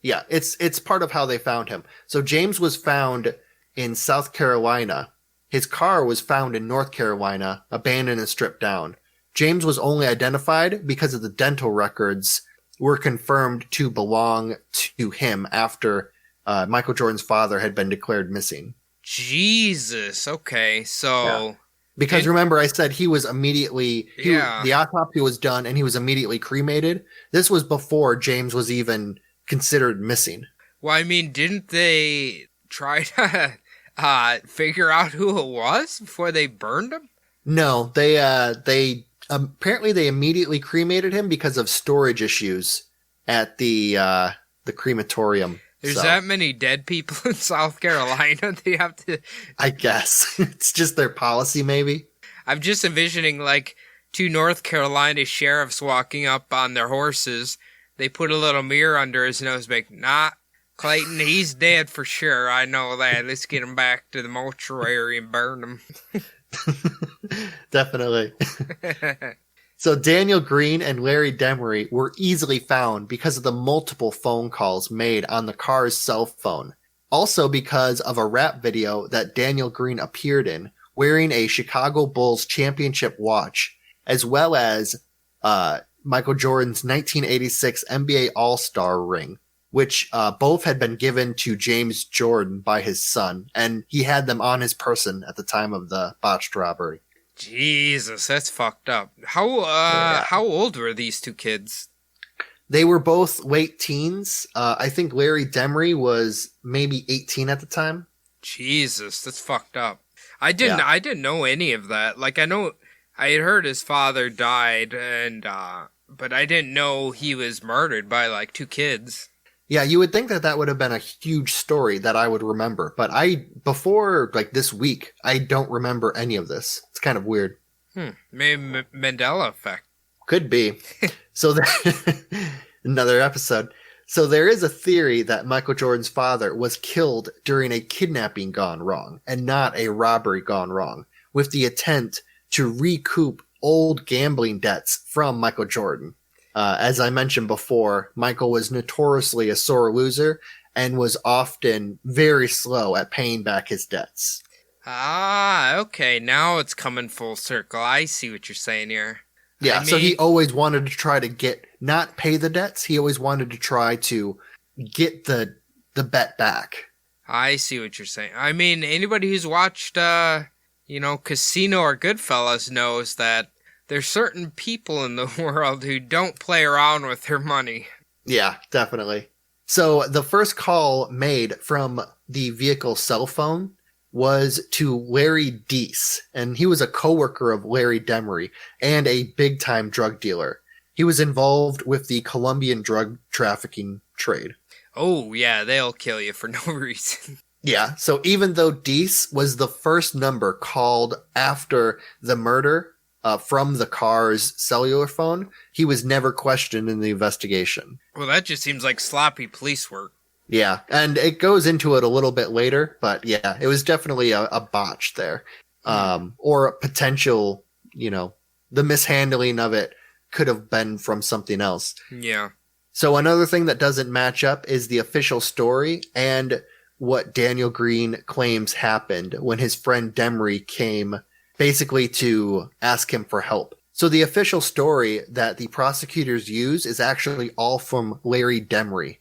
Yeah, it's part of how they found him. So James was found in South Carolina. His car was found in North Carolina, abandoned and stripped down. James was only identified because of the dental records were confirmed to belong to him after Michael Jordan's father had been declared missing. Jesus, okay, so... Yeah. Because remember, I said he was immediately... The autopsy was done and he was immediately cremated. This was before James was even considered missing. Well, I mean, didn't they try to figure out who it was before they burned him? No, they apparently they immediately cremated him because of storage issues at the crematorium. There's that many dead people in South Carolina. They have to... I guess. It's just their policy, maybe. I'm just envisioning, like, two North Carolina sheriffs walking up on their horses. They put a little mirror under his nose, like, nah, Clayton, he's dead for sure. I know that. Let's get him back to the mortuary and burn him. Definitely. So Daniel Green and Larry Demery were easily found because of the multiple phone calls made on the car's cell phone. Also because of a rap video that Daniel Green appeared in wearing a Chicago Bulls championship watch, as well as Michael Jordan's 1986 NBA All-Star ring, which both had been given to James Jordan by his son, and he had them on his person at the time of the botched robbery. Jesus, that's fucked up. How old were these two kids? They were both late teens. I think Larry Demery was maybe 18 at the time. Jesus, that's fucked up. I didn't know any of that. Like, I had heard his father died, and but I didn't know he was murdered by like two kids. Yeah, you would think that would have been a huge story that I would remember, but before like this week, I don't remember any of this. It's kind of weird. Maybe Mandela effect. Could be. So another episode. So there is a theory that Michael Jordan's father was killed during a kidnapping gone wrong and not a robbery gone wrong, with the intent to recoup old gambling debts from Michael Jordan. As I mentioned before, Michael was notoriously a sore loser and was often very slow at paying back his debts. Ah, okay. Now it's coming full circle. I see what you're saying here. Yeah, so he always wanted to try to not pay the debts. He always wanted to try to get the bet back. I see what you're saying. I mean, anybody who's watched, Casino or Goodfellas knows that there's certain people in the world who don't play around with their money. Yeah, definitely. So the first call made from the vehicle cell phone was to Larry Deese, and he was a coworker of Larry Demery and a big-time drug dealer. He was involved with the Colombian drug trafficking trade. Oh, yeah, they'll kill you for no reason. Yeah, so even though Deese was the first number called after the murder from the car's cellular phone, he was never questioned in the investigation. Well, that just seems like sloppy police work. Yeah, and it goes into it a little bit later, but yeah, it was definitely a botch there. Or a potential, the mishandling of it could have been from something else. Yeah. So another thing that doesn't match up is the official story and what Daniel Green claims happened when his friend Demery came basically to ask him for help. So the official story that the prosecutors use is actually all from Larry Demery.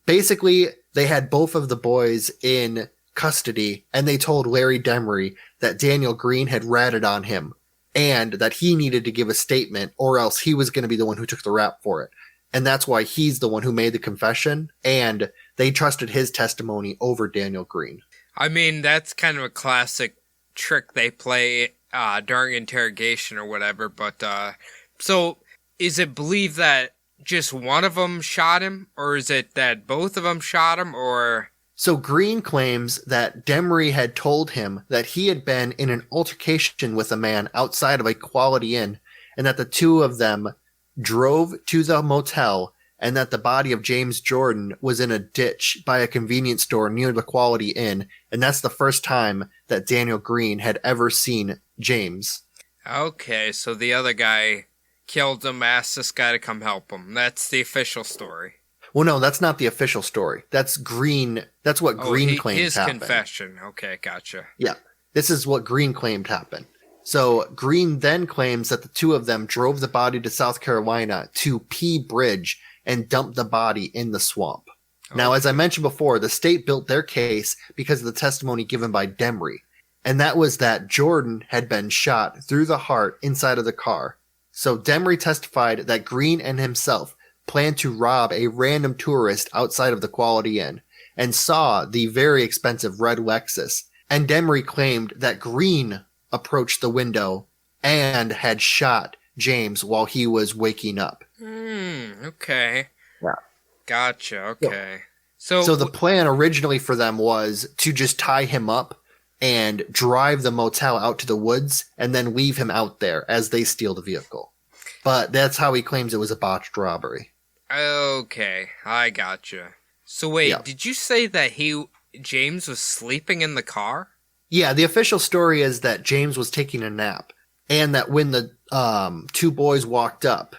Basically, they had both of the boys in custody, and they told Larry Demery that Daniel Green had ratted on him, and that he needed to give a statement, or else he was going to be the one who took the rap for it. And that's why he's the one who made the confession, and they trusted his testimony over Daniel Green. I mean, that's kind of a classic trick they play during interrogation or whatever, but so is it believed that just one of them shot him, or is it that both of them shot him, or... So Green claims that Demery had told him that he had been in an altercation with a man outside of a Quality Inn, and that the two of them drove to the motel, and that the body of James Jordan was in a ditch by a convenience store near the Quality Inn, and that's the first time that Daniel Green had ever seen James. Okay, so the other guy killed him, asked this guy to come help him. That's the official story. Well, no, that's not the official story. That's Green. That's what Green claims happened. His confession. Okay, gotcha. Yeah, this is what Green claimed happened. So Green then claims that the two of them drove the body to South Carolina to Pea Bridge and dumped the body in the swamp. Okay. Now, as I mentioned before, the state built their case because of the testimony given by Demery, and that was that Jordan had been shot through the heart inside of the car. So Demery testified that Green and himself planned to rob a random tourist outside of the Quality Inn and saw the very expensive red Lexus. And Demery claimed that Green approached the window and had shot James while he was waking up. Okay. Yeah. Gotcha, okay. Yeah. So the plan originally for them was to just tie him up and drive the motel out to the woods and then leave him out there as they steal the vehicle. But that's how he claims it was a botched robbery. Okay, I gotcha. So wait, Yeah. Did you say that James was sleeping in the car? Yeah, the official story is that James was taking a nap, and that when the two boys walked up,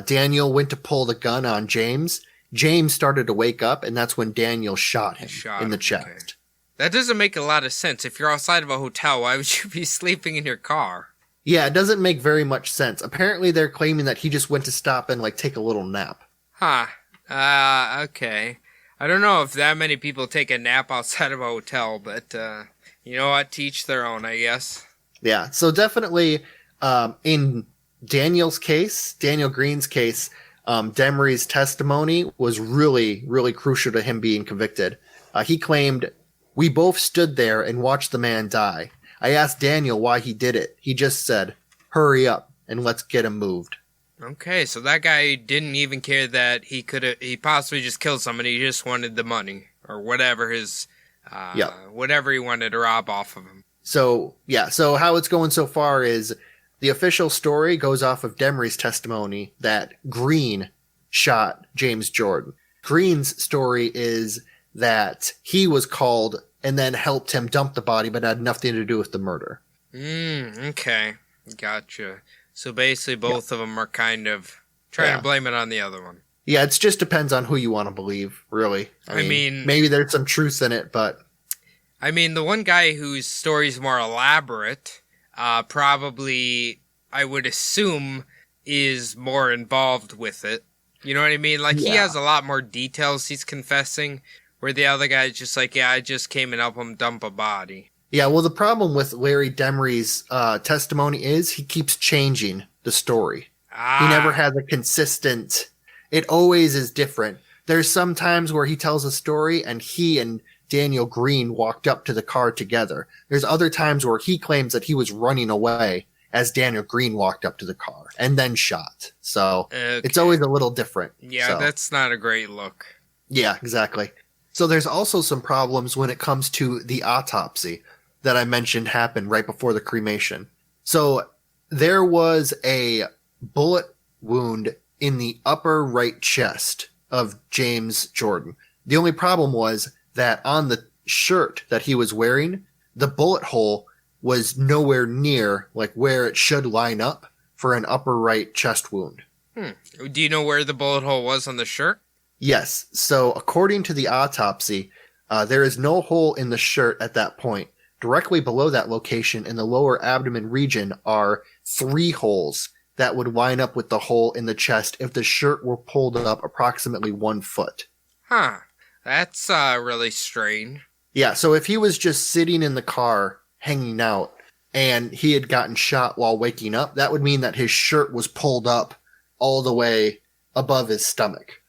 Daniel went to pull the gun on James. James started to wake up, and that's when Daniel shot him in the chest. Okay. That doesn't make a lot of sense. If you're outside of a hotel, why would you be sleeping in your car? Yeah, it doesn't make very much sense. Apparently, they're claiming that he just went to stop and like take a little nap. Huh. Okay. I don't know if that many people take a nap outside of a hotel, but you know what? Teach their own, I guess. Yeah, so definitely in Daniel Green's case, Demery's testimony was really, really crucial to him being convicted. He claimed, "We both stood there and watched the man die. I asked Daniel why he did it. He just said, 'Hurry up and let's get him moved.'" Okay, so that guy didn't even care that he possibly just killed somebody. He just wanted the money or whatever whatever he wanted to rob off of him. So how it's going so far is the official story goes off of Demery's testimony that Green shot James Jordan. Green's story is that he was called and then helped him dump the body, but had nothing to do with the murder. Okay. Gotcha. So basically both of them are kind of trying to blame it on the other one. Yeah, it just depends on who you want to believe, really. I mean, maybe there's some truth in it, but... I mean, the one guy whose story's more elaborate, probably, I would assume, is more involved with it. You know what I mean? Like, he has a lot more details he's confessing, where the other guy's just like, yeah, I just came and helped him dump a body. Yeah, well, the problem with Larry Demery's testimony is he keeps changing the story. He never has a consistent... It always is different. There's some times where he tells a story and he and Daniel Green walked up to the car together. There's other times where he claims that he was running away as Daniel Green walked up to the car and then shot. So it's always a little different. Yeah, that's not a great look. Yeah, exactly. So there's also some problems when it comes to the autopsy that I mentioned happened right before the cremation. So there was a bullet wound in the upper right chest of James Jordan. The only problem was that on the shirt that he was wearing, the bullet hole was nowhere near like where it should line up for an upper right chest wound. Do you know where the bullet hole was on the shirt? Yes. So according to the autopsy, there is no hole in the shirt at that point. Directly below that location in the lower abdomen region are 3 holes that would line up with the hole in the chest if the shirt were pulled up approximately 1 foot. Huh. That's really strange. Yeah, so if he was just sitting in the car hanging out and he had gotten shot while waking up, that would mean that his shirt was pulled up all the way above his stomach.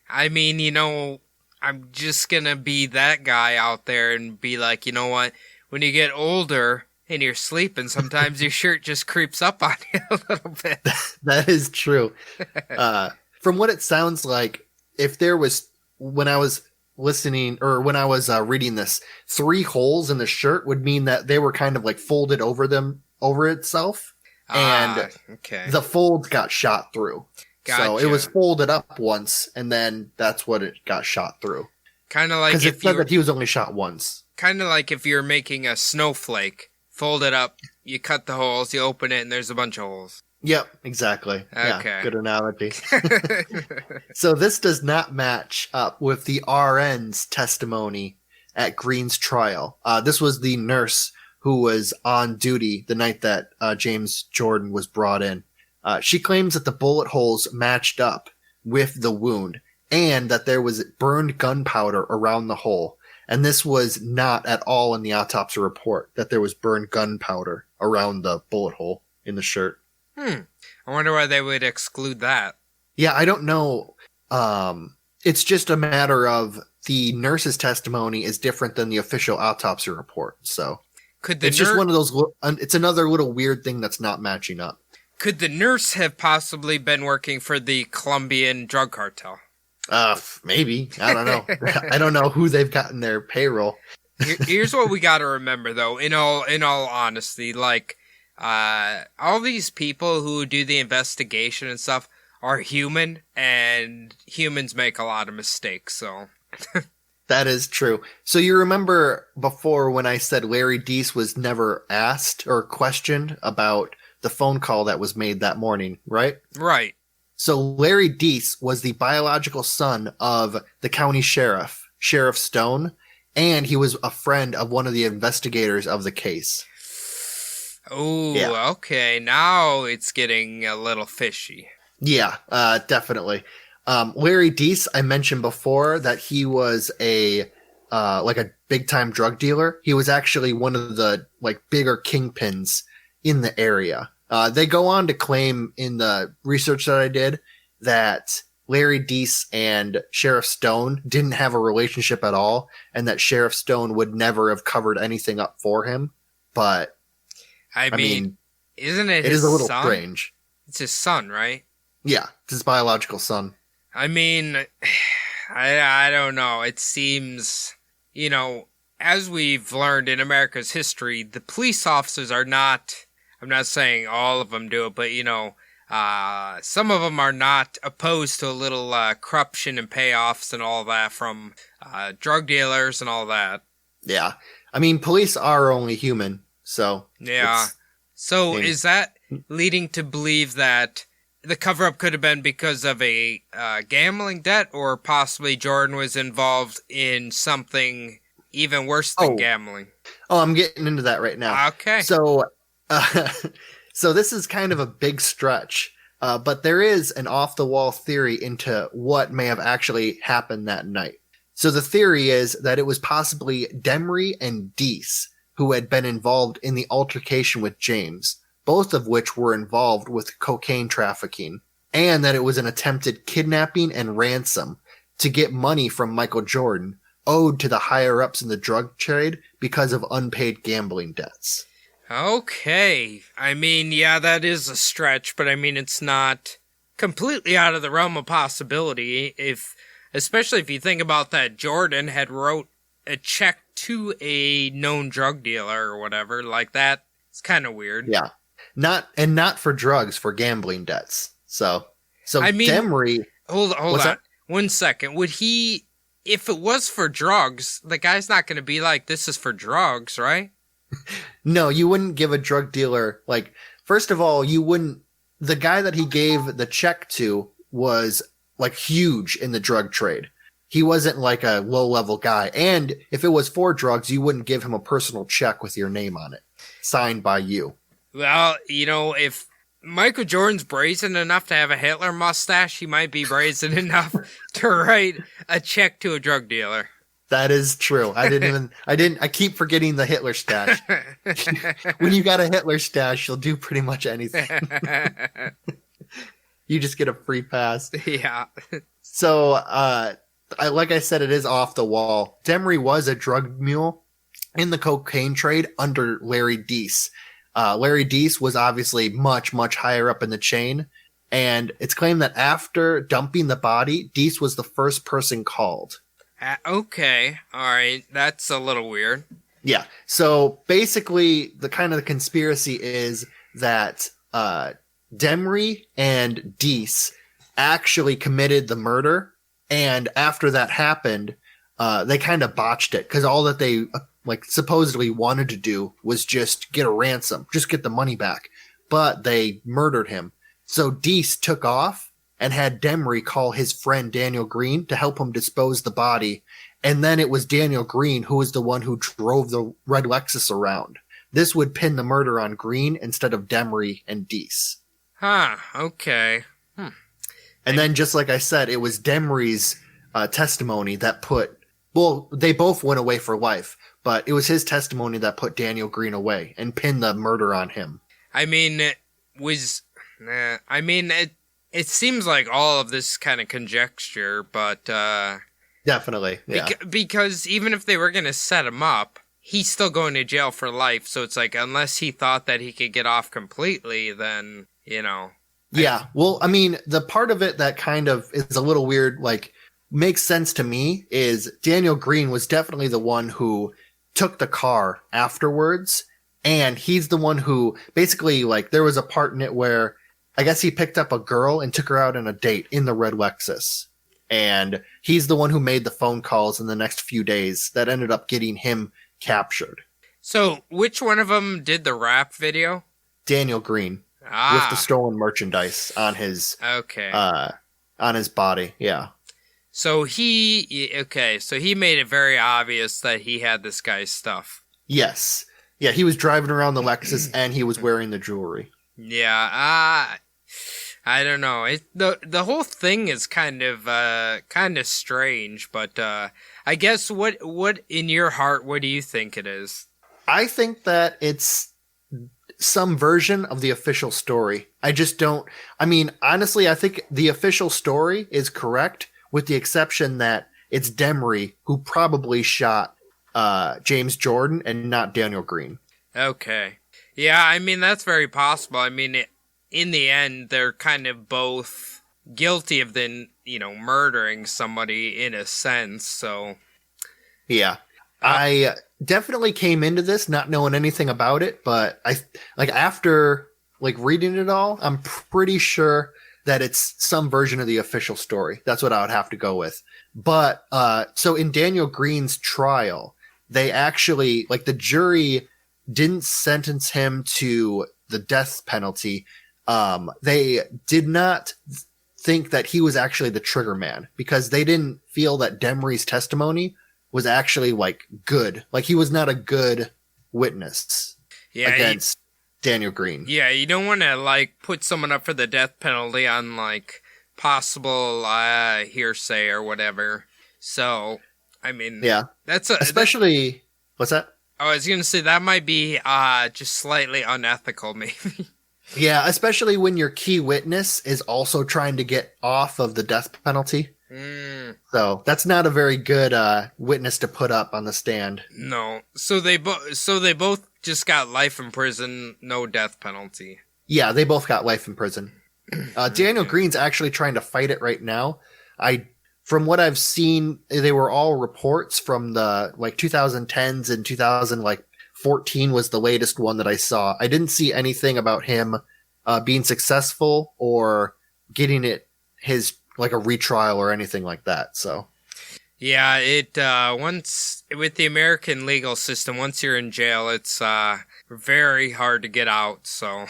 I mean, you know, I'm just gonna be that guy out there and be like, you know what? When you get older and you're sleeping, sometimes your shirt just creeps up on you a little bit. That is true. From what it sounds like, if there was, when I was listening or when I was reading this, 3 holes in the shirt would mean that they were kind of like folded over itself. And the folds got shot through. Gotcha. So it was folded up once and then that's what it got shot through. Kind of like because it said that he was only shot once. Kind of like if you're making a snowflake. Fold it up, you cut the holes, you open it, and there's a bunch of holes. Yep, exactly. Okay. Yeah, good analogy. So this does not match up with the RN's testimony at Green's trial. This was the nurse who was on duty the night that James Jordan was brought in. She claims that the bullet holes matched up with the wound and that there was burned gunpowder around the hole. And this was not at all in the autopsy report, that there was burned gunpowder around the bullet hole in the shirt. I wonder why they would exclude that. Yeah, I don't know. It's just a matter of the nurse's testimony is different than the official autopsy report. So it's just one of those, it's another little weird thing that's not matching up. Could the nurse have possibly been working for the Colombian drug cartel? Maybe. I don't know. I don't know who they've got in their payroll. Here's what we got to remember, though. In all honesty, like all these people who do the investigation and stuff are human, and humans make a lot of mistakes. So that is true. So you remember before when I said Larry Deese was never asked or questioned about the phone call that was made that morning, right? Right. So Larry Deese was the biological son of the county sheriff, Sheriff Stone, and he was a friend of one of the investigators of the case. Oh, Yeah. okay. Now it's getting a little fishy. Yeah, definitely. Larry Deese, I mentioned before that he was a big time drug dealer. He was actually one of the bigger kingpins in the area. They go on to claim in the research that I did that Larry Deese and Sheriff Stone didn't have a relationship at all, and that Sheriff Stone would never have covered anything up for him. But I mean, isn't it? It his is a little son? strange. It's his son, right? Yeah, it's his biological son. I mean, I don't know. It seems, as we've learned in America's history, the police officers are not. I'm not saying all of them do it, but some of them are not opposed to a little corruption and payoffs and all that from drug dealers and all that. Yeah, I mean, police are only human, so yeah. So is that leading to believe that the cover-up could have been because of a gambling debt, or possibly Jordan was involved in something even worse than gambling? Oh, I'm getting into that right now. Okay. So, so this is kind of a big stretch, but there is an off-the-wall theory into what may have actually happened that night. So the theory is that it was possibly Demery and Deese who had been involved in the altercation with James, both of which were involved with cocaine trafficking, and that it was an attempted kidnapping and ransom to get money from Michael Jordan owed to the higher-ups in the drug trade because of unpaid gambling debts. Okay. I mean, yeah, that is a stretch, but I mean, it's not completely out of the realm of possibility, especially if you think about that Jordan had wrote a check to a known drug dealer or whatever, like that. It's kind of weird. Yeah. Not for drugs, for gambling debts. So I mean, Demery. Hold on. that? 1 second. Would he, if it was for drugs, the guy's not going to be like, this is for drugs, right? No, you wouldn't give a drug dealer, first of all, the guy that he gave the check to was huge in the drug trade. He wasn't a low level guy. And if it was for drugs, you wouldn't give him a personal check with your name on it, signed by you. Well, if Michael Jordan's brazen enough to have a Hitler mustache, he might be brazen enough to write a check to a drug dealer. That is true. I keep forgetting the Hitler stash. When you got a Hitler stash, you'll do pretty much anything. You just get a free pass. Yeah. So, like I said, it is off the wall. Demery was a drug mule in the cocaine trade under Larry Deese. Larry Deese was obviously much, much higher up in the chain. And it's claimed that after dumping the body, Deese was the first person called. Okay. All right. That's a little weird. Yeah. So basically, the conspiracy is that Demery and Deese actually committed the murder. And after that happened, they kind of botched it because all that they supposedly wanted to do was just get a ransom, just get the money back. But they murdered him. So Deese took off and had Demery call his friend Daniel Green to help him dispose the body. And then it was Daniel Green who was the one who drove the red Lexus around. This would pin the murder on Green instead of Demery and Deese. Huh, okay. And then, just like I said, it was Demery's testimony that they both went away for life, but it was his testimony that put Daniel Green away and pinned the murder on him. I mean, it seems like all of this kind of conjecture, but definitely, yeah. Because even if they were going to set him up, he's still going to jail for life. So it's unless he thought that he could get off completely, then Yeah, well, I mean, the part of it that kind of is a little weird, makes sense to me is Daniel Green was definitely the one who took the car afterwards. And he's the one who basically, there was a part in it where I guess he picked up a girl and took her out on a date in the red Lexus. And he's the one who made the phone calls in the next few days that ended up getting him captured. So which one of them did the rap video? Daniel Green. with the stolen merchandise on his body. Yeah. So he made it very obvious that he had this guy's stuff. Yes. Yeah, he was driving around the Lexus and he was wearing the jewelry. Yeah, I don't know. The whole thing is kind of strange, but I guess what in your heart, what do you think it is? I think that it's some version of the official story. I just don't. I mean, honestly, I think the official story is correct, with the exception that it's Demery who probably shot James Jordan and not Daniel Green. Okay. Yeah, I mean, that's very possible. I mean, in the end, they're kind of both guilty of murdering somebody in a sense, so. Yeah. I definitely came into this not knowing anything about it, but after reading it all, I'm pretty sure that it's some version of the official story. That's what I would have to go with. But so in Daniel Green's trial, they actually the jury didn't sentence him to the death penalty. They did not think that he was actually the trigger man because they didn't feel that Demery's testimony was actually good. He was not a good witness against Daniel Green. Yeah, you don't want to put someone up for the death penalty on possible hearsay or whatever. So, I mean, yeah, especially what's that? I was going to say that might be just slightly unethical, maybe. Yeah, especially when your key witness is also trying to get off of the death penalty. So that's not a very good witness to put up on the stand. No. So they both just got life in prison, no death penalty. Yeah, they both got life in prison. Daniel Green's actually trying to fight it right now. From what I've seen, they were all reports from the 2010s and 2014 was the latest one that I saw. I didn't see anything about him being successful or getting his a retrial or anything like that. So yeah, once with the American legal system, once you're in jail, it's very hard to get out. So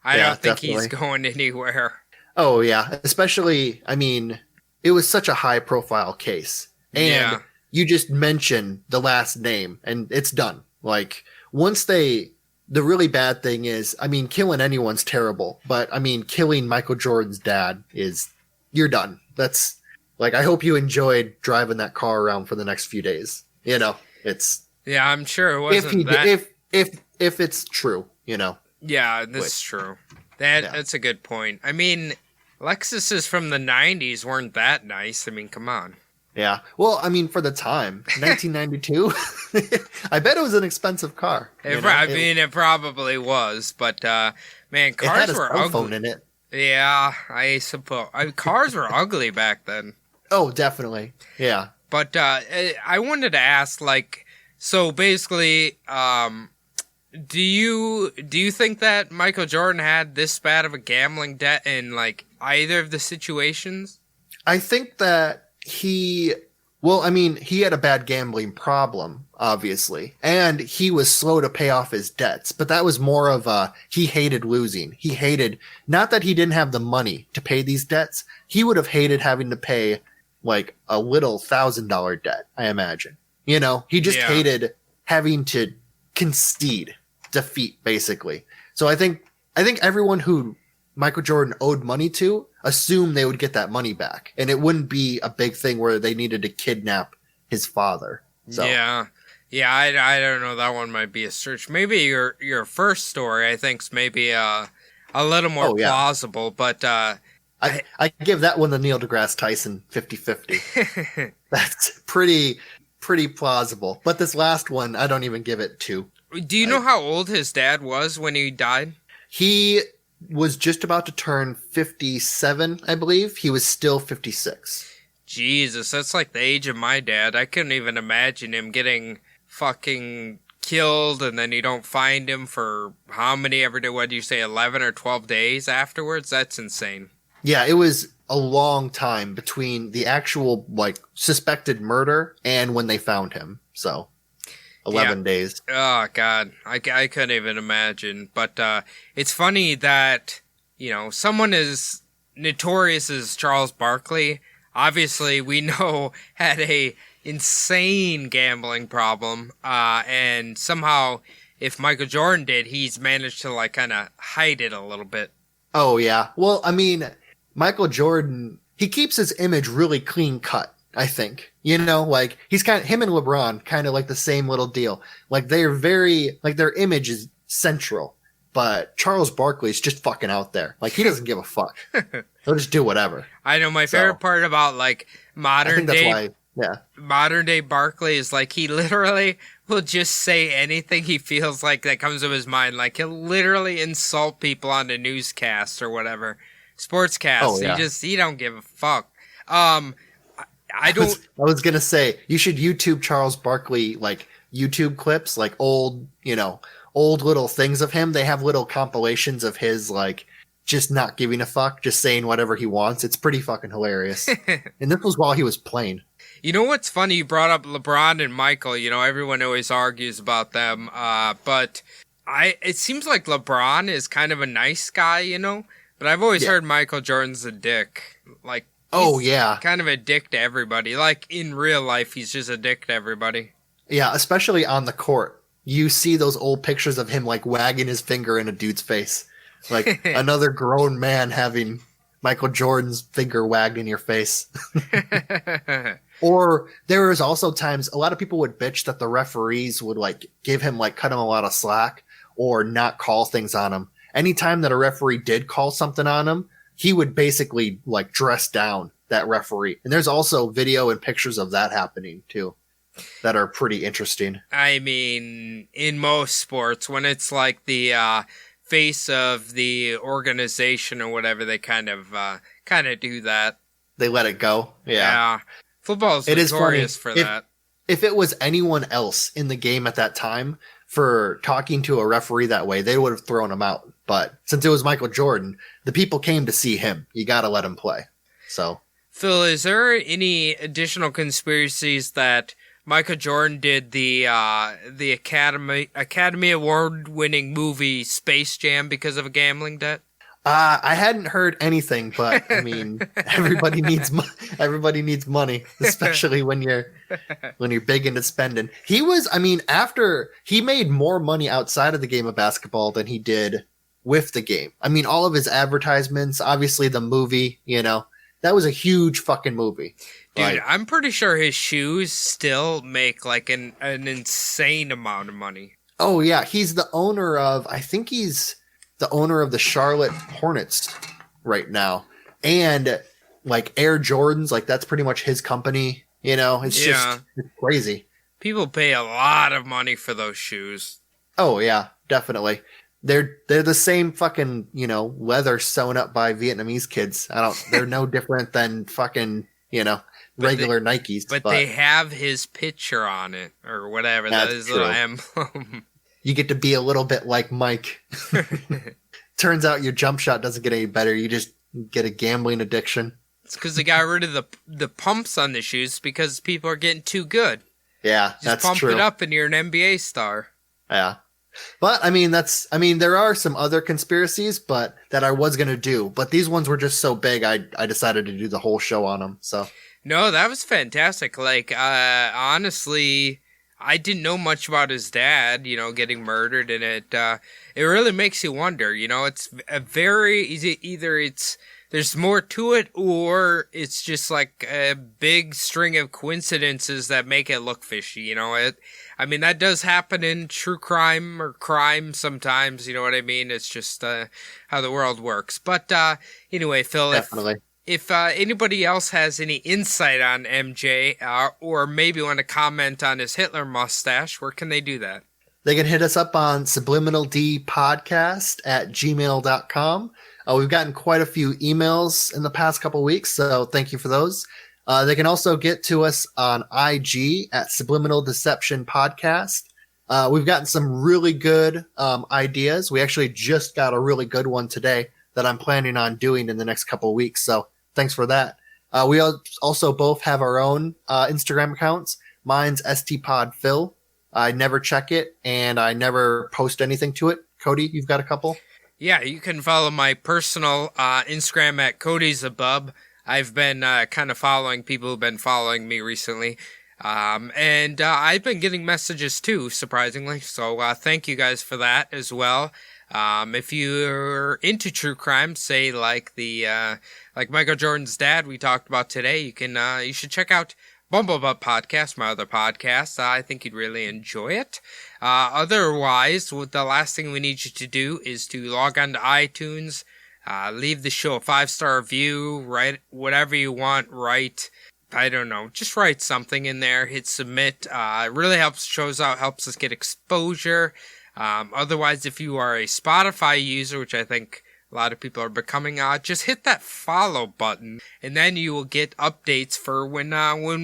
I don't think he's going anywhere. Oh yeah, especially I mean, it was such a high profile case, and you just mention the last name and it's done. Once the really bad thing is, I mean, killing anyone's terrible, but I mean, killing Michael Jordan's dad you're done. That's I hope you enjoyed driving that car around for the next few days. It's I'm sure it wasn't if it's true, Yeah, that's true. That's a good point. I mean, Lexuses from the 90s weren't that nice. I mean, come on. Yeah. Well, I mean, for the time, 1992, I bet it was an expensive car. It probably was, but man, cars were ugly. Phone in it. Yeah, I suppose. Cars were ugly back then. Oh, definitely. Yeah. But I wanted to ask, so basically, do you think that Michael Jordan had this bad of a gambling debt in either of the situations? I think that he had a bad gambling problem, obviously, and he was slow to pay off his debts, but that was more of he hated losing. He hated, not that he didn't have the money to pay these debts, he would have hated having to pay a little $1,000 debt, I imagine. He just hated having to concede defeat, basically. So I think everyone who Michael Jordan owed money to assumed they would get that money back, and it wouldn't be a big thing where they needed to kidnap his father. So yeah, I don't know. That one might be a stretch. Maybe your first story, I think, is maybe a little more plausible, but I give that one the Neil deGrasse Tyson 50-50. That's pretty plausible. But this last one, I don't even give it 2. Do you know how old his dad was when he died? He was just about to turn 57, I believe. He was still 56. Jesus, that's like the age of my dad. I couldn't even imagine him getting fucking killed and then you don't find him for how many ever did, what do you say, 11 or 12 days afterwards? That's insane. Yeah, it was a long time between the actual, suspected murder and when they found him, so. 11 days. Oh, God. I couldn't even imagine. But it's funny that, someone as notorious as Charles Barkley, obviously we know had a insane gambling problem. And somehow, if Michael Jordan did, he's managed to, kind of hide it a little bit. Oh, yeah. Well, I mean, Michael Jordan, he keeps his image really clean cut, I think. He's him and LeBron, kind of like the same little deal. They're very, their image is central. But Charles Barkley's just fucking out there. He doesn't give a fuck. He'll just do whatever. I know my favorite part about, modern day Barkley is, he literally will just say anything he feels like that comes to his mind. He'll literally insult people on the newscast or whatever. Sportscast. Oh, yeah. He don't give a fuck. I was gonna say, you should YouTube Charles Barkley, YouTube clips, old little things of him. They have little compilations of his, just not giving a fuck, just saying whatever he wants. It's pretty fucking hilarious. And this was while he was playing. You know what's funny? You brought up LeBron and Michael. Everyone always argues about them. But it seems like LeBron is kind of a nice guy, But I've always heard Michael Jordan's a dick. Kind of a dick to everybody. In real life, he's just a dick to everybody. Yeah, especially on the court. You see those old pictures of him, wagging his finger in a dude's face. Another grown man having Michael Jordan's finger wagged in your face. Or there was also times a lot of people would bitch that the referees would give him cut him a lot of slack or not call things on him. Anytime that a referee did call something on him, he would basically dress down that referee. And there's also video and pictures of that happening too that are pretty interesting. I mean, in most sports, when it's the face of the organization or whatever, they kind of do that. They let it go. Yeah. Football's notorious for that. If it was anyone else in the game at that time for talking to a referee that way, they would have thrown him out. But since it was Michael Jordan, the people came to see him. You got to let him play. So, Phil, is there any additional conspiracies that Michael Jordan did the Academy Award-winning movie Space Jam because of a gambling debt? I hadn't heard anything, but I mean, everybody needs money, especially when you're big into spending. After he made more money outside of the game of basketball than he did with the game. I mean, all of his advertisements, obviously the movie, that was a huge fucking movie. Dude, I'm pretty sure his shoes still make an insane amount of money. Oh yeah, he's the owner of, I think he's the owner of the Charlotte Hornets right now. And Air Jordans, that's pretty much his company, it's crazy. People pay a lot of money for those shoes. Oh yeah, definitely. They're the same fucking, leather sewn up by Vietnamese kids. They're no different than fucking, regular Nikes. But they have his picture on it or whatever. That is a little emblem. You get to be a little bit like Mike. Turns out your jump shot doesn't get any better. You just get a gambling addiction. It's because they got rid of the pumps on the shoes because people are getting too good. Yeah, that's true. Just pump it up and you're an NBA star. Yeah. But there are some other conspiracies, but that I was going to do, but these ones were just so big. I decided to do the whole show on them. So no, that was fantastic. Honestly, I didn't know much about his dad, getting murdered, and it really makes you wonder, it's a very easy, there's more to it, or it's just a big string of coincidences that make it look fishy, that does happen in true crime or crime sometimes, you know what I mean? It's just how the world works. But anyway, Phil, definitely. If anybody else has any insight on MJ or maybe want to comment on his Hitler mustache, where can they do that? They can hit us up on subliminaldpodcast@gmail.com. We've gotten quite a few emails in the past couple weeks, so thank you for those. They can also get to us on IG at Subliminal Deception Podcast. We've gotten some really good ideas. We actually just got a really good one today that I'm planning on doing in the next couple of weeks. So thanks for that. We also both have our own Instagram accounts. Mine's STPodPhil, I never check it, and I never post anything to it. Cody, you've got a couple? Yeah, you can follow my personal Instagram at Cody's a Bub. I've been kind of following people who've been following me recently. And I've been getting messages too, surprisingly. So thank you guys for that as well. If you're into true crime, say like like Michael Jordan's dad we talked about today, you should check out Bumblebutt Podcast, my other podcast. I think you'd really enjoy it. Otherwise, the last thing we need you to do is to log on to iTunes, leave the show a 5-star review, write whatever you want, I don't know, just write something in there, hit submit. It really helps shows out, helps us get exposure. Otherwise, if you are a Spotify user, which I think a lot of people are becoming, just hit that follow button, and then you will get updates for when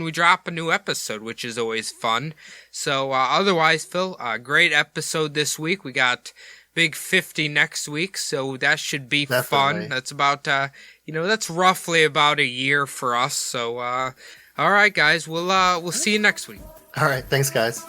we drop a new episode, which is always fun. So, otherwise, Phil, great episode this week. We got Big 50 next week, so that should be fun. That's about, that's roughly about a year for us. So, all right, guys, we'll see you next week. All right, thanks, guys.